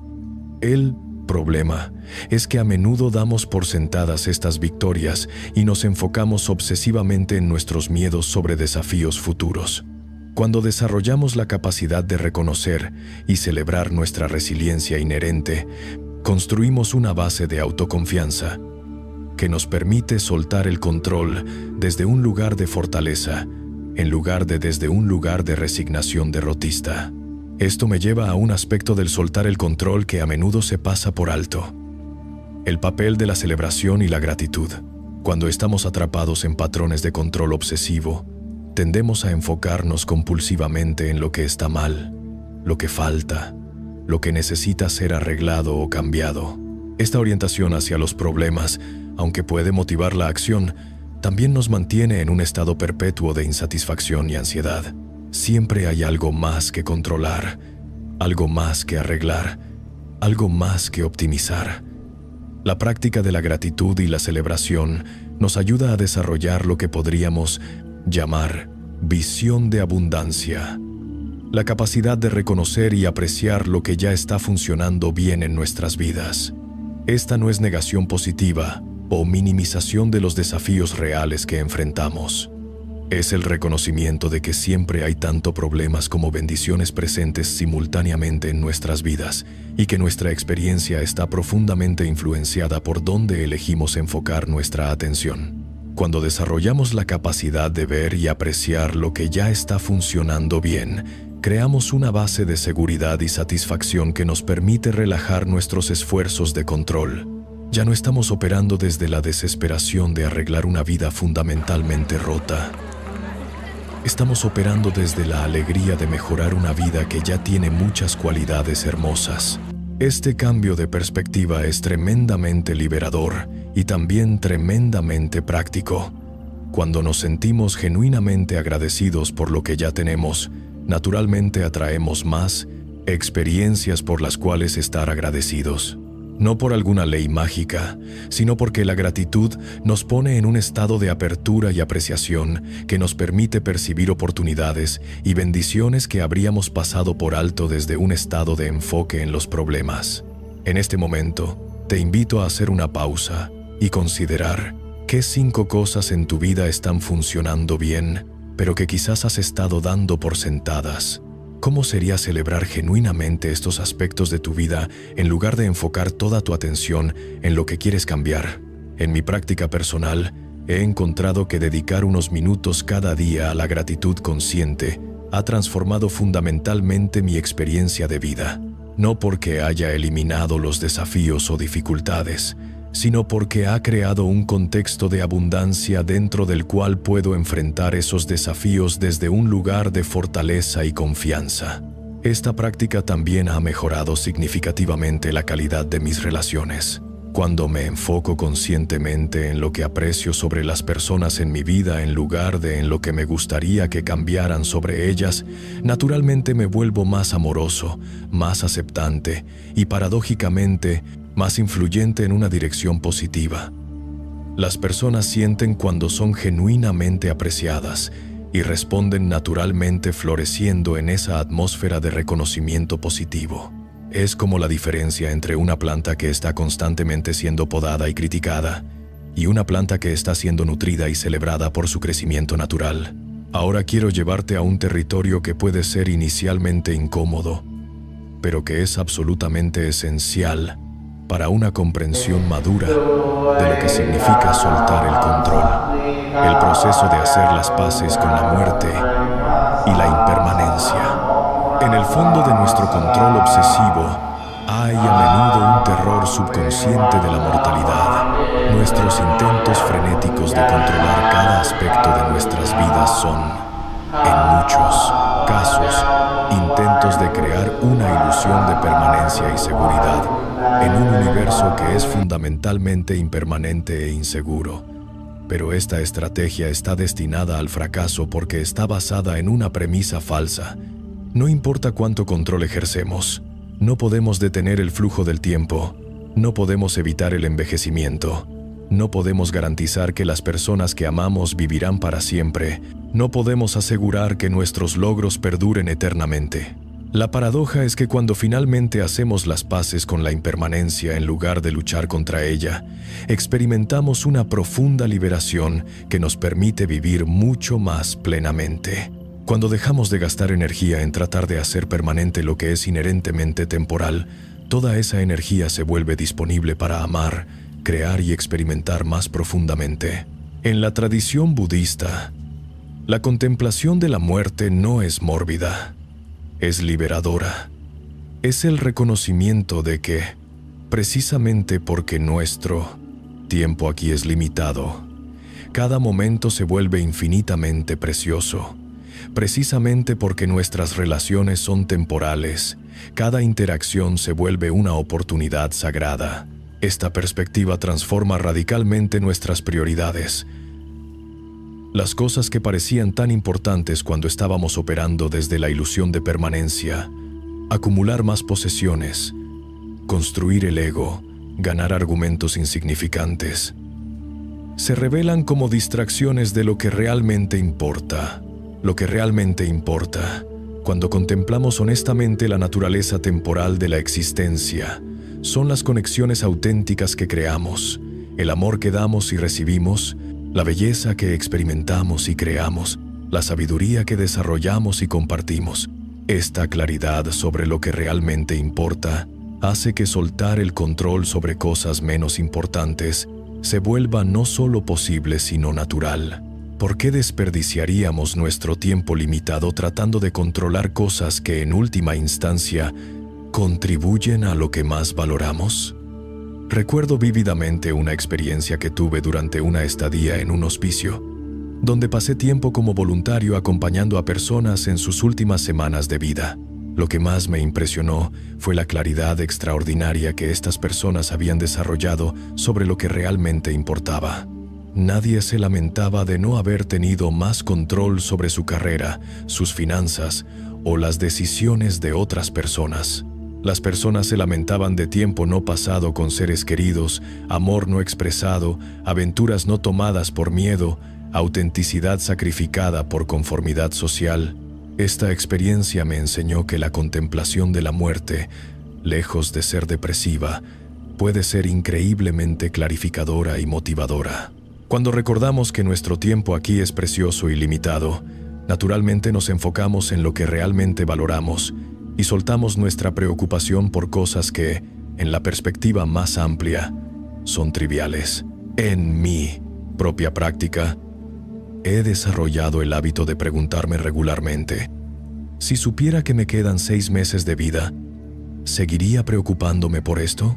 problema es que a menudo damos por sentadas estas victorias y nos enfocamos obsesivamente en nuestros miedos sobre desafíos futuros. Cuando desarrollamos la capacidad de reconocer y celebrar nuestra resiliencia inherente, construimos una base de autoconfianza que nos permite soltar el control desde un lugar de fortaleza, en lugar de desde un lugar de resignación derrotista. Esto me lleva a un aspecto del soltar el control que a menudo se pasa por alto. El papel de la celebración y la gratitud. Cuando estamos atrapados en patrones de control obsesivo, tendemos a enfocarnos compulsivamente en lo que está mal, lo que falta, lo que necesita ser arreglado o cambiado. Esta orientación hacia los problemas, aunque puede motivar la acción, también nos mantiene en un estado perpetuo de insatisfacción y ansiedad. Siempre hay algo más que controlar, algo más que arreglar, algo más que optimizar. La práctica de la gratitud y la celebración nos ayuda a desarrollar lo que podríamos llamar visión de abundancia, la capacidad de reconocer y apreciar lo que ya está funcionando bien en nuestras vidas. Esta no es negación positiva o minimización de los desafíos reales que enfrentamos. Es el reconocimiento de que siempre hay tanto problemas como bendiciones presentes simultáneamente en nuestras vidas y que nuestra experiencia está profundamente influenciada por dónde elegimos enfocar nuestra atención. Cuando desarrollamos la capacidad de ver y apreciar lo que ya está funcionando bien, creamos una base de seguridad y satisfacción que nos permite relajar nuestros esfuerzos de control. Ya no estamos operando desde la desesperación de arreglar una vida fundamentalmente rota. Estamos operando desde la alegría de mejorar una vida que ya tiene muchas cualidades hermosas. Este cambio de perspectiva es tremendamente liberador y también tremendamente práctico. Cuando nos sentimos genuinamente agradecidos por lo que ya tenemos, naturalmente atraemos más experiencias por las cuales estar agradecidos. No por alguna ley mágica, sino porque la gratitud nos pone en un estado de apertura y apreciación que nos permite percibir oportunidades y bendiciones que habríamos pasado por alto desde un estado de enfoque en los problemas. En este momento, te invito a hacer una pausa y considerar qué 5 cosas en tu vida están funcionando bien, pero que quizás has estado dando por sentadas. ¿Cómo sería celebrar genuinamente estos aspectos de tu vida en lugar de enfocar toda tu atención en lo que quieres cambiar? En mi práctica personal, he encontrado que dedicar unos minutos cada día a la gratitud consciente ha transformado fundamentalmente mi experiencia de vida. No porque haya eliminado los desafíos o dificultades, sino porque ha creado un contexto de abundancia dentro del cual puedo enfrentar esos desafíos desde un lugar de fortaleza y confianza. Esta práctica también ha mejorado significativamente la calidad de mis relaciones. Cuando me enfoco conscientemente en lo que aprecio sobre las personas en mi vida en lugar de en lo que me gustaría que cambiaran sobre ellas, naturalmente me vuelvo más amoroso, más aceptante y, paradójicamente, más influyente en una dirección positiva. Las personas sienten cuando son genuinamente apreciadas y responden naturalmente floreciendo en esa atmósfera de reconocimiento positivo. Es como la diferencia entre una planta que está constantemente siendo podada y criticada y una planta que está siendo nutrida y celebrada por su crecimiento natural. Ahora quiero llevarte a un territorio que puede ser inicialmente incómodo, pero que es absolutamente esencial para una comprensión madura de lo que significa soltar el control, el proceso de hacer las paces con la muerte y la impermanencia. En el fondo de nuestro control obsesivo hay a menudo un terror subconsciente de la mortalidad. Nuestros intentos frenéticos de controlar cada aspecto de nuestras vidas son, en muchos casos, intentos de crear una ilusión de permanencia y seguridad en un universo que es fundamentalmente impermanente e inseguro. Pero esta estrategia está destinada al fracaso porque está basada en una premisa falsa. No importa cuánto control ejercemos, no podemos detener el flujo del tiempo, no podemos evitar el envejecimiento, no podemos garantizar que las personas que amamos vivirán para siempre, no podemos asegurar que nuestros logros perduren eternamente. La paradoja es que cuando finalmente hacemos las paces con la impermanencia en lugar de luchar contra ella, experimentamos una profunda liberación que nos permite vivir mucho más plenamente. Cuando dejamos de gastar energía en tratar de hacer permanente lo que es inherentemente temporal, toda esa energía se vuelve disponible para amar, crear y experimentar más profundamente. En la tradición budista, la contemplación de la muerte no es mórbida, es liberadora. Es el reconocimiento de que, Precisamente porque nuestro tiempo aquí es limitado, cada momento se vuelve infinitamente precioso. Precisamente porque nuestras relaciones son temporales, cada interacción se vuelve una oportunidad sagrada. Esta perspectiva transforma radicalmente nuestras prioridades. Las cosas que parecían tan importantes cuando estábamos operando desde la ilusión de permanencia, acumular más posesiones, construir el ego, ganar argumentos insignificantes, se revelan como distracciones de lo que realmente importa. Lo que realmente importa, cuando contemplamos honestamente la naturaleza temporal de la existencia, son las conexiones auténticas que creamos, el amor que damos y recibimos, la belleza que experimentamos y creamos, la sabiduría que desarrollamos y compartimos. Esta claridad sobre lo que realmente importa hace que soltar el control sobre cosas menos importantes se vuelva no solo posible sino natural. ¿Por qué desperdiciaríamos nuestro tiempo limitado tratando de controlar cosas que en última instancia contribuyen a lo que más valoramos? Recuerdo vívidamente una experiencia que tuve durante una estadía en un hospicio, donde pasé tiempo como voluntario acompañando a personas en sus últimas semanas de vida. Lo que más me impresionó fue la claridad extraordinaria que estas personas habían desarrollado sobre lo que realmente importaba. Nadie se lamentaba de no haber tenido más control sobre su carrera, sus finanzas o las decisiones de otras personas. Las personas se lamentaban de tiempo no pasado con seres queridos, amor no expresado, aventuras no tomadas por miedo, autenticidad sacrificada por conformidad social. Esta experiencia me enseñó que la contemplación de la muerte, lejos de ser depresiva, puede ser increíblemente clarificadora y motivadora. Cuando recordamos que nuestro tiempo aquí es precioso y limitado, naturalmente nos enfocamos en lo que realmente valoramos y soltamos nuestra preocupación por cosas que, en la perspectiva más amplia, son triviales. En mi propia práctica, he desarrollado el hábito de preguntarme regularmente: si supiera que me quedan 6 meses de vida, ¿seguiría preocupándome por esto?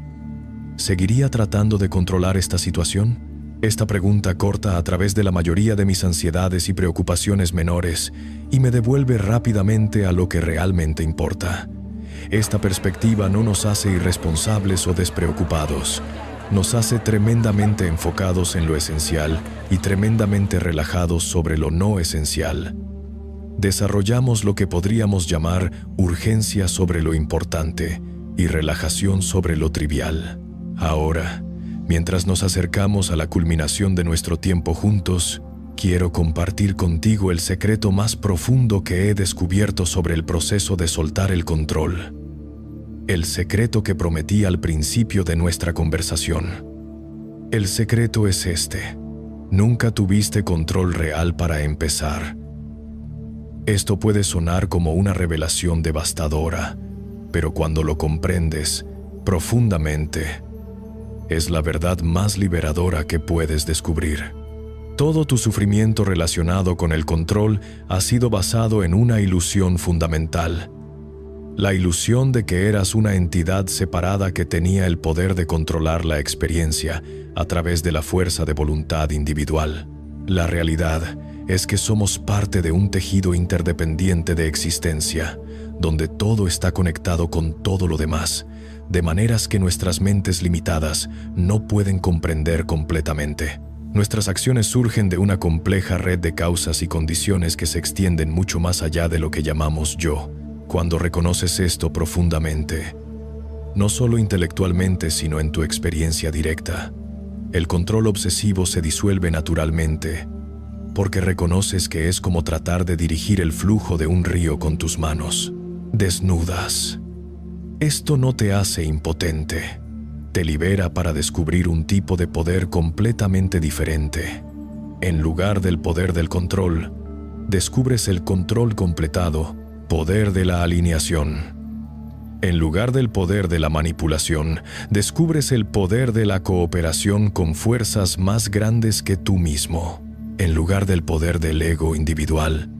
¿Seguiría tratando de controlar esta situación? Esta pregunta corta a través de la mayoría de mis ansiedades y preocupaciones menores y me devuelve rápidamente a lo que realmente importa. Esta perspectiva no nos hace irresponsables o despreocupados. Nos hace tremendamente enfocados en lo esencial y tremendamente relajados sobre lo no esencial. Desarrollamos lo que podríamos llamar urgencia sobre lo importante y relajación sobre lo trivial. Ahora, mientras nos acercamos a la culminación de nuestro tiempo juntos, quiero compartir contigo el secreto más profundo que he descubierto sobre el proceso de soltar el control. El secreto que prometí al principio de nuestra conversación. El secreto es este: nunca tuviste control real para empezar. Esto puede sonar como una revelación devastadora, pero cuando lo comprendes profundamente, es la verdad más liberadora que puedes descubrir. Todo tu sufrimiento relacionado con el control ha sido basado en una ilusión fundamental: la ilusión de que eras una entidad separada que tenía el poder de controlar la experiencia a través de la fuerza de voluntad individual. La realidad es que somos parte de un tejido interdependiente de existencia, donde todo está conectado con todo lo demás, de maneras que nuestras mentes limitadas no pueden comprender completamente. Nuestras acciones surgen de una compleja red de causas y condiciones que se extienden mucho más allá de lo que llamamos yo. Cuando reconoces esto profundamente, no solo intelectualmente sino en tu experiencia directa, el control obsesivo se disuelve naturalmente, porque reconoces que es como tratar de dirigir el flujo de un río con tus manos desnudas. Esto no te hace impotente, te libera para descubrir un tipo de poder completamente diferente. En lugar del poder del control, descubres el control completado, poder de la alineación. En lugar del poder de la manipulación, descubres el poder de la cooperación con fuerzas más grandes que tú mismo. En lugar del poder del ego individual,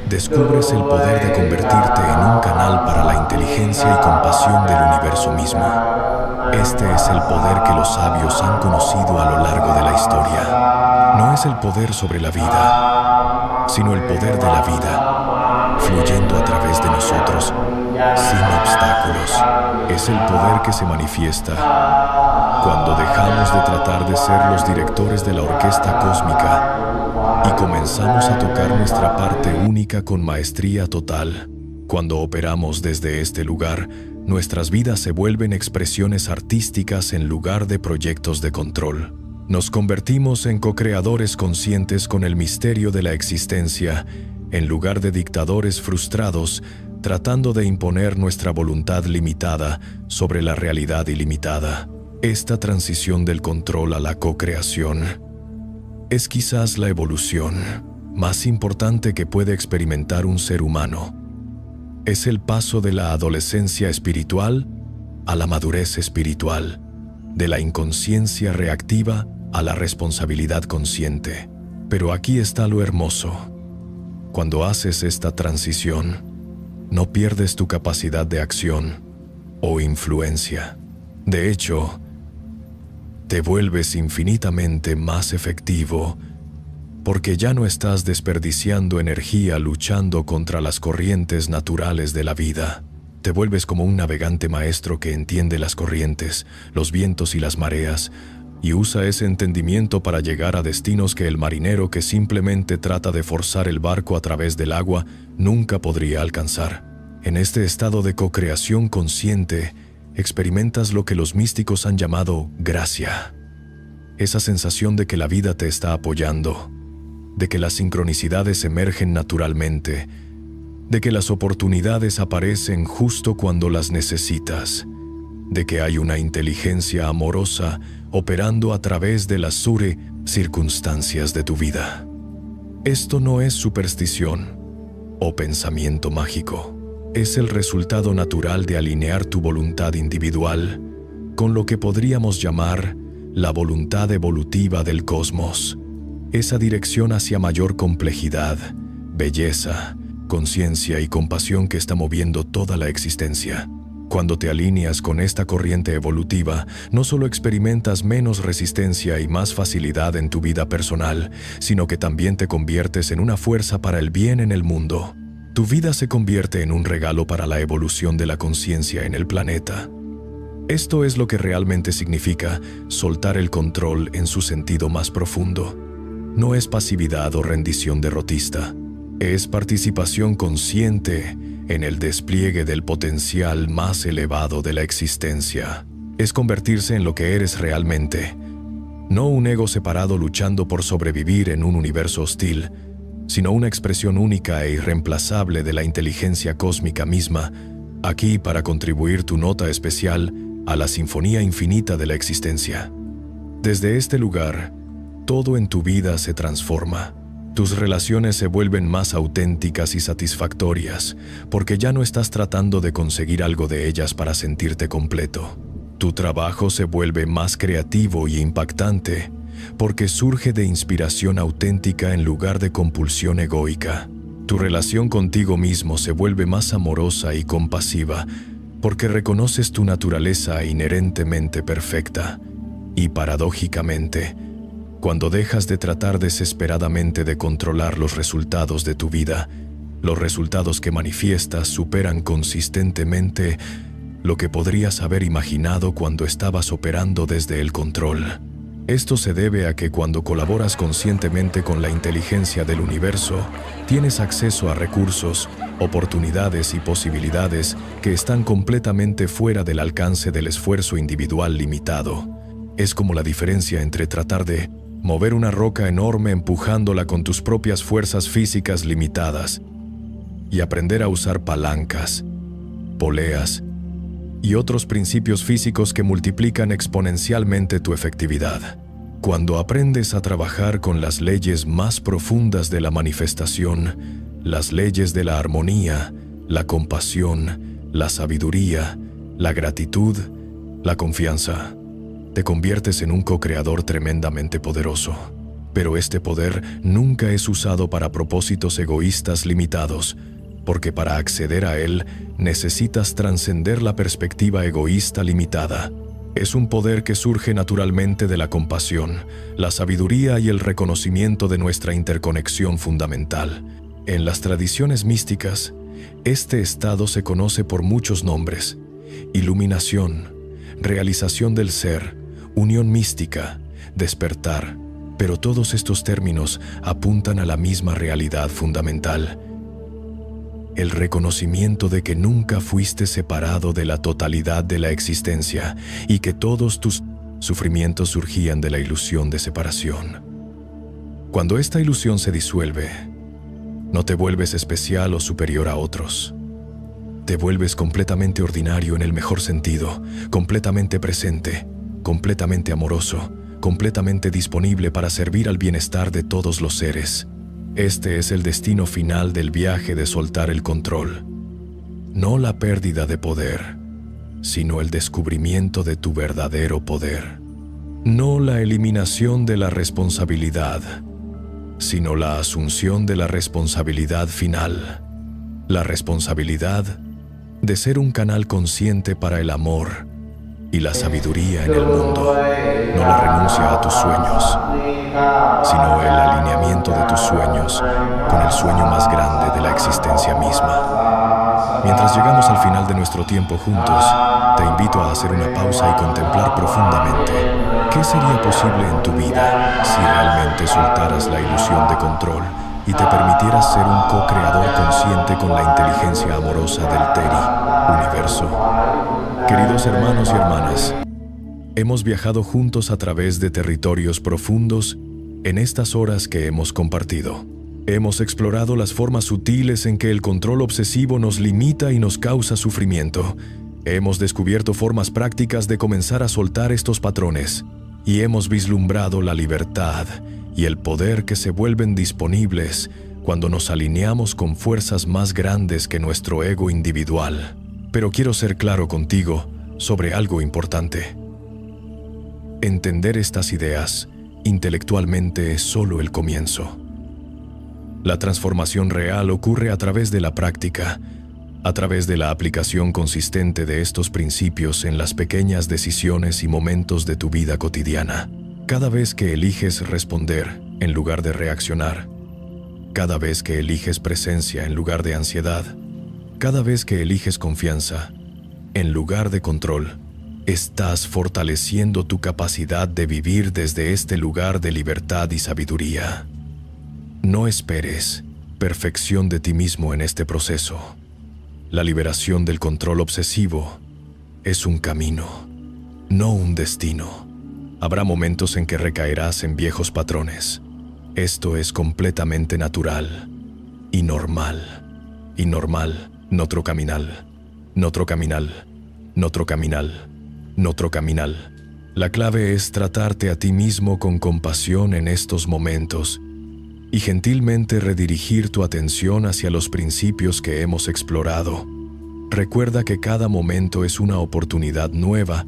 descubres el poder de convertirte en un canal para la inteligencia y compasión del universo mismo. Este es el poder que los sabios han conocido a lo largo de la historia. No es el poder sobre la vida, sino el poder de la vida, fluyendo a través de nosotros, sin obstáculos. Es el poder que se manifiesta cuando dejamos de tratar de ser los directores de la orquesta cósmica y comenzamos a tocar nuestra parte única con maestría total. Cuando operamos desde este lugar, nuestras vidas se vuelven expresiones artísticas en lugar de proyectos de control. Nos convertimos en co-creadores conscientes con el misterio de la existencia, en lugar de dictadores frustrados tratando de imponer nuestra voluntad limitada sobre la realidad ilimitada. Esta transición del control a la co-creación es quizás la evolución más importante que puede experimentar un ser humano. Es el paso de la adolescencia espiritual a la madurez espiritual, de la inconsciencia reactiva a la responsabilidad consciente. Pero aquí está lo hermoso. Cuando haces esta transición, no pierdes tu capacidad de acción o influencia. De hecho, te vuelves infinitamente más efectivo porque ya no estás desperdiciando energía luchando contra las corrientes naturales de la vida. Te vuelves como un navegante maestro que entiende las corrientes, los vientos y las mareas, y usa ese entendimiento para llegar a destinos que el marinero que simplemente trata de forzar el barco a través del agua nunca podría alcanzar. En este estado de co-creación consciente, experimentas lo que los místicos han llamado gracia. Esa sensación de que la vida te está apoyando, de que las sincronicidades emergen naturalmente, de que las oportunidades aparecen justo cuando las necesitas, de que hay una inteligencia amorosa operando a través de las circunstancias de tu vida. Esto no es superstición o pensamiento mágico. Es el resultado natural de alinear tu voluntad individual con lo que podríamos llamar la voluntad evolutiva del cosmos. Esa dirección hacia mayor complejidad, belleza, conciencia y compasión que está moviendo toda la existencia. Cuando te alineas con esta corriente evolutiva, no solo experimentas menos resistencia y más facilidad en tu vida personal, sino que también te conviertes en una fuerza para el bien en el mundo. Tu vida se convierte en un regalo para la evolución de la conciencia en el planeta. Esto es lo que realmente significa soltar el control en su sentido más profundo. No es pasividad o rendición derrotista. Es participación consciente en el despliegue del potencial más elevado de la existencia. Es convertirse en lo que eres realmente. No un ego separado luchando por sobrevivir en un universo hostil, sino una expresión única e irreemplazable de la inteligencia cósmica misma, aquí para contribuir tu nota especial a la sinfonía infinita de la existencia. Desde este lugar, todo en tu vida se transforma. Tus relaciones se vuelven más auténticas y satisfactorias, porque ya no estás tratando de conseguir algo de ellas para sentirte completo. Tu trabajo se vuelve más creativo y impactante, porque surge de inspiración auténtica en lugar de compulsión egoica. Tu relación contigo mismo se vuelve más amorosa y compasiva, porque reconoces tu naturaleza inherentemente perfecta. Y paradójicamente, cuando dejas de tratar desesperadamente de controlar los resultados de tu vida, los resultados que manifiestas superan consistentemente lo que podrías haber imaginado cuando estabas operando desde el control. Esto se debe a que cuando colaboras conscientemente con la inteligencia del universo, tienes acceso a recursos, oportunidades y posibilidades que están completamente fuera del alcance del esfuerzo individual limitado. Es como la diferencia entre tratar de mover una roca enorme empujándola con tus propias fuerzas físicas limitadas y aprender a usar palancas, poleas y otros principios físicos que multiplican exponencialmente tu efectividad. Cuando aprendes a trabajar con las leyes más profundas de la manifestación, las leyes de la armonía, la compasión, la sabiduría, la gratitud, la confianza, te conviertes en un co-creador tremendamente poderoso. Pero este poder nunca es usado para propósitos egoístas limitados, porque para acceder a él necesitas trascender la perspectiva egoísta limitada. Es un poder que surge naturalmente de la compasión, la sabiduría y el reconocimiento de nuestra interconexión fundamental. En las tradiciones místicas, este estado se conoce por muchos nombres: iluminación, realización del ser, unión mística, despertar, pero todos estos términos apuntan a la misma realidad fundamental: el reconocimiento de que nunca fuiste separado de la totalidad de la existencia y que todos tus sufrimientos surgían de la ilusión de separación. Cuando esta ilusión se disuelve, no te vuelves especial o superior a otros. Te vuelves completamente ordinario en el mejor sentido, completamente presente, completamente amoroso, completamente disponible para servir al bienestar de todos los seres. Este es el destino final del viaje de soltar el control. No la pérdida de poder, sino el descubrimiento de tu verdadero poder. No la eliminación de la responsabilidad, sino la asunción de la responsabilidad final. La responsabilidad de ser un canal consciente para el amor y la sabiduría en el mundo. No la renuncia a tus sueños, sino el alineamiento de tus sueños con el sueño más grande de la existencia misma. Mientras llegamos al final de nuestro tiempo juntos, te invito a hacer una pausa y contemplar profundamente qué sería posible en tu vida si realmente soltaras la ilusión de control y te permitieras ser un co-creador consciente con la inteligencia amorosa del Teri, universo. Queridos hermanos y hermanas, hemos viajado juntos a través de territorios profundos en estas horas que hemos compartido. Hemos explorado las formas sutiles en que el control obsesivo nos limita y nos causa sufrimiento. Hemos descubierto formas prácticas de comenzar a soltar estos patrones y hemos vislumbrado la libertad y el poder que se vuelven disponibles cuando nos alineamos con fuerzas más grandes que nuestro ego individual. Pero quiero ser claro contigo sobre algo importante. Entender estas ideas intelectualmente es solo el comienzo. La transformación real ocurre a través de la práctica, a través de la aplicación consistente de estos principios en las pequeñas decisiones y momentos de tu vida cotidiana. Cada vez que eliges responder en lugar de reaccionar, cada vez que eliges presencia en lugar de ansiedad, cada vez que eliges confianza en lugar de control, estás fortaleciendo tu capacidad de vivir desde este lugar de libertad y sabiduría. No esperes perfección de ti mismo en este proceso. La liberación del control obsesivo es un camino, no un destino. Habrá momentos en que recaerás en viejos patrones. Esto es completamente natural y normal. Y normal, notro caminal, notro caminal, notro caminal, notro caminal. La clave es tratarte a ti mismo con compasión en estos momentos y gentilmente redirigir tu atención hacia los principios que hemos explorado. Recuerda que cada momento es una oportunidad nueva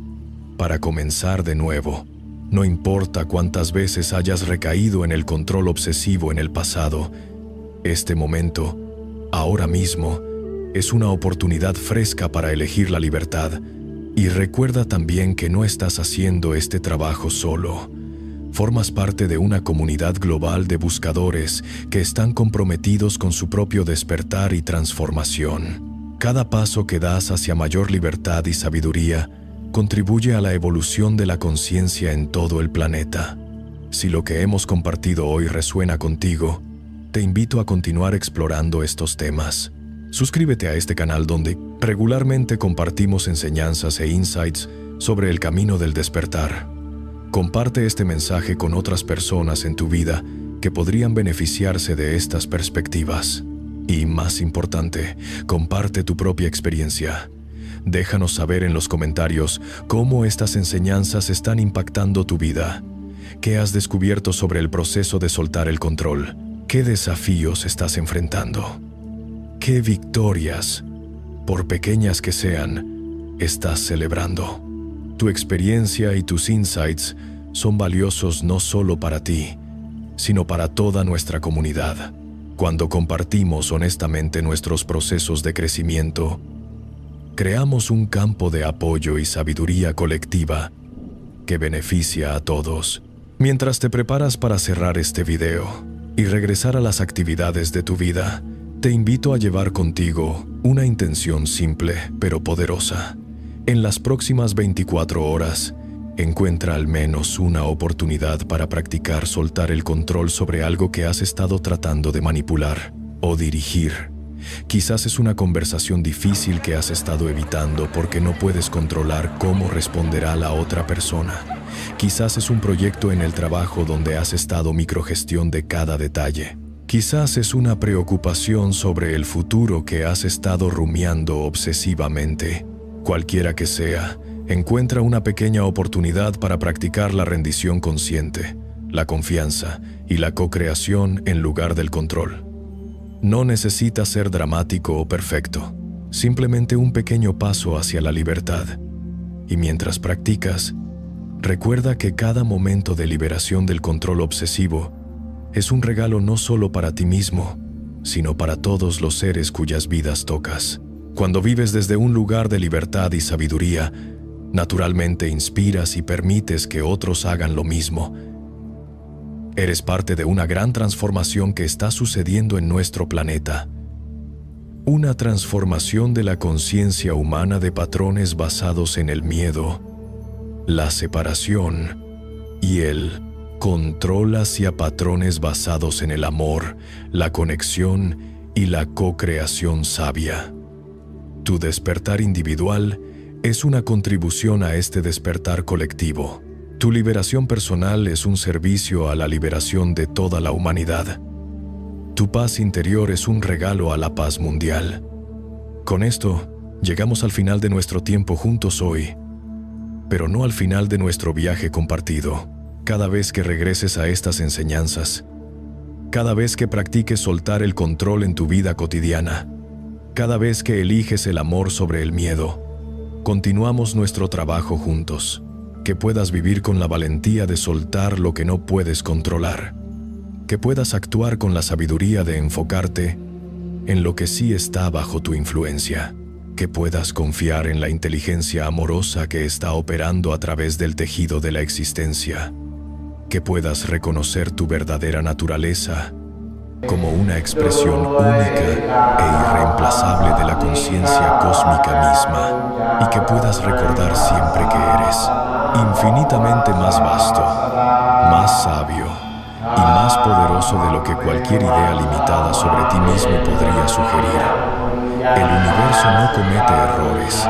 para comenzar de nuevo. No importa cuántas veces hayas recaído en el control obsesivo en el pasado, este momento, ahora mismo, es una oportunidad fresca para elegir la libertad. Y recuerda también que no estás haciendo este trabajo solo. Formas parte de una comunidad global de buscadores que están comprometidos con su propio despertar y transformación. Cada paso que das hacia mayor libertad y sabiduría contribuye a la evolución de la conciencia en todo el planeta. Si lo que hemos compartido hoy resuena contigo, te invito a continuar explorando estos temas. Suscríbete a este canal donde regularmente compartimos enseñanzas e insights sobre el camino del despertar. Comparte este mensaje con otras personas en tu vida que podrían beneficiarse de estas perspectivas. Y más importante, comparte tu propia experiencia. Déjanos saber en los comentarios cómo estas enseñanzas están impactando tu vida. ¿Qué has descubierto sobre el proceso de soltar el control? ¿Qué desafíos estás enfrentando? ¿Qué victorias, por pequeñas que sean, estás celebrando? Tu experiencia y tus insights son valiosos no solo para ti, sino para toda nuestra comunidad. Cuando compartimos honestamente nuestros procesos de crecimiento, creamos un campo de apoyo y sabiduría colectiva que beneficia a todos. Mientras te preparas para cerrar este video y regresar a las actividades de tu vida, te invito a llevar contigo una intención simple pero poderosa. En las próximas 24 horas, encuentra al menos una oportunidad para practicar soltar el control sobre algo que has estado tratando de manipular o dirigir. Quizás es una conversación difícil que has estado evitando porque no puedes controlar cómo responderá la otra persona. Quizás es un proyecto en el trabajo donde has estado microgestión de cada detalle. Quizás es una preocupación sobre el futuro que has estado rumiando obsesivamente. Cualquiera que sea, encuentra una pequeña oportunidad para practicar la rendición consciente, la confianza y la co-creación en lugar del control. No necesita ser dramático o perfecto, simplemente un pequeño paso hacia la libertad. Y mientras practicas, recuerda que cada momento de liberación del control obsesivo es un regalo no solo para ti mismo, sino para todos los seres cuyas vidas tocas. Cuando vives desde un lugar de libertad y sabiduría, naturalmente inspiras y permites que otros hagan lo mismo. Eres parte de una gran transformación que está sucediendo en nuestro planeta. Una transformación de la conciencia humana de patrones basados en el miedo, la separación y el control hacia patrones basados en el amor, la conexión y la co-creación sabia. Tu despertar individual es una contribución a este despertar colectivo. Tu liberación personal es un servicio a la liberación de toda la humanidad. Tu paz interior es un regalo a la paz mundial. Con esto, llegamos al final de nuestro tiempo juntos hoy, pero no al final de nuestro viaje compartido. Cada vez que regreses a estas enseñanzas, cada vez que practiques soltar el control en tu vida cotidiana, cada vez que eliges el amor sobre el miedo, continuamos nuestro trabajo juntos. Que puedas vivir con la valentía de soltar lo que no puedes controlar. Que puedas actuar con la sabiduría de enfocarte en lo que sí está bajo tu influencia. Que puedas confiar en la inteligencia amorosa que está operando a través del tejido de la existencia. Que puedas reconocer tu verdadera naturaleza como una expresión única e irreemplazable de la conciencia cósmica misma, y que puedas recordar siempre que eres infinitamente más vasto, más sabio y más poderoso de lo que cualquier idea limitada sobre ti mismo podría sugerir. El universo no comete errores.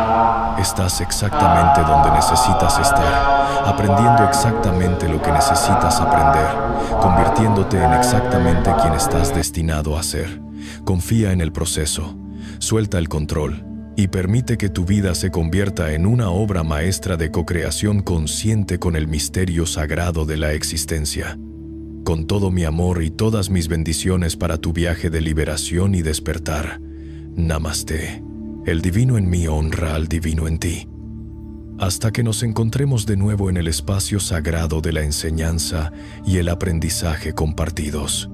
Estás exactamente donde necesitas estar, aprendiendo exactamente lo que necesitas aprender, convirtiéndote en exactamente quien estás destinado a ser. Confía en el proceso, suelta el control y permite que tu vida se convierta en una obra maestra de co-creación consciente con el misterio sagrado de la existencia. Con todo mi amor y todas mis bendiciones para tu viaje de liberación y despertar. Namaste. El divino en mí honra al divino en ti. Hasta que nos encontremos de nuevo en el espacio sagrado de la enseñanza y el aprendizaje compartidos.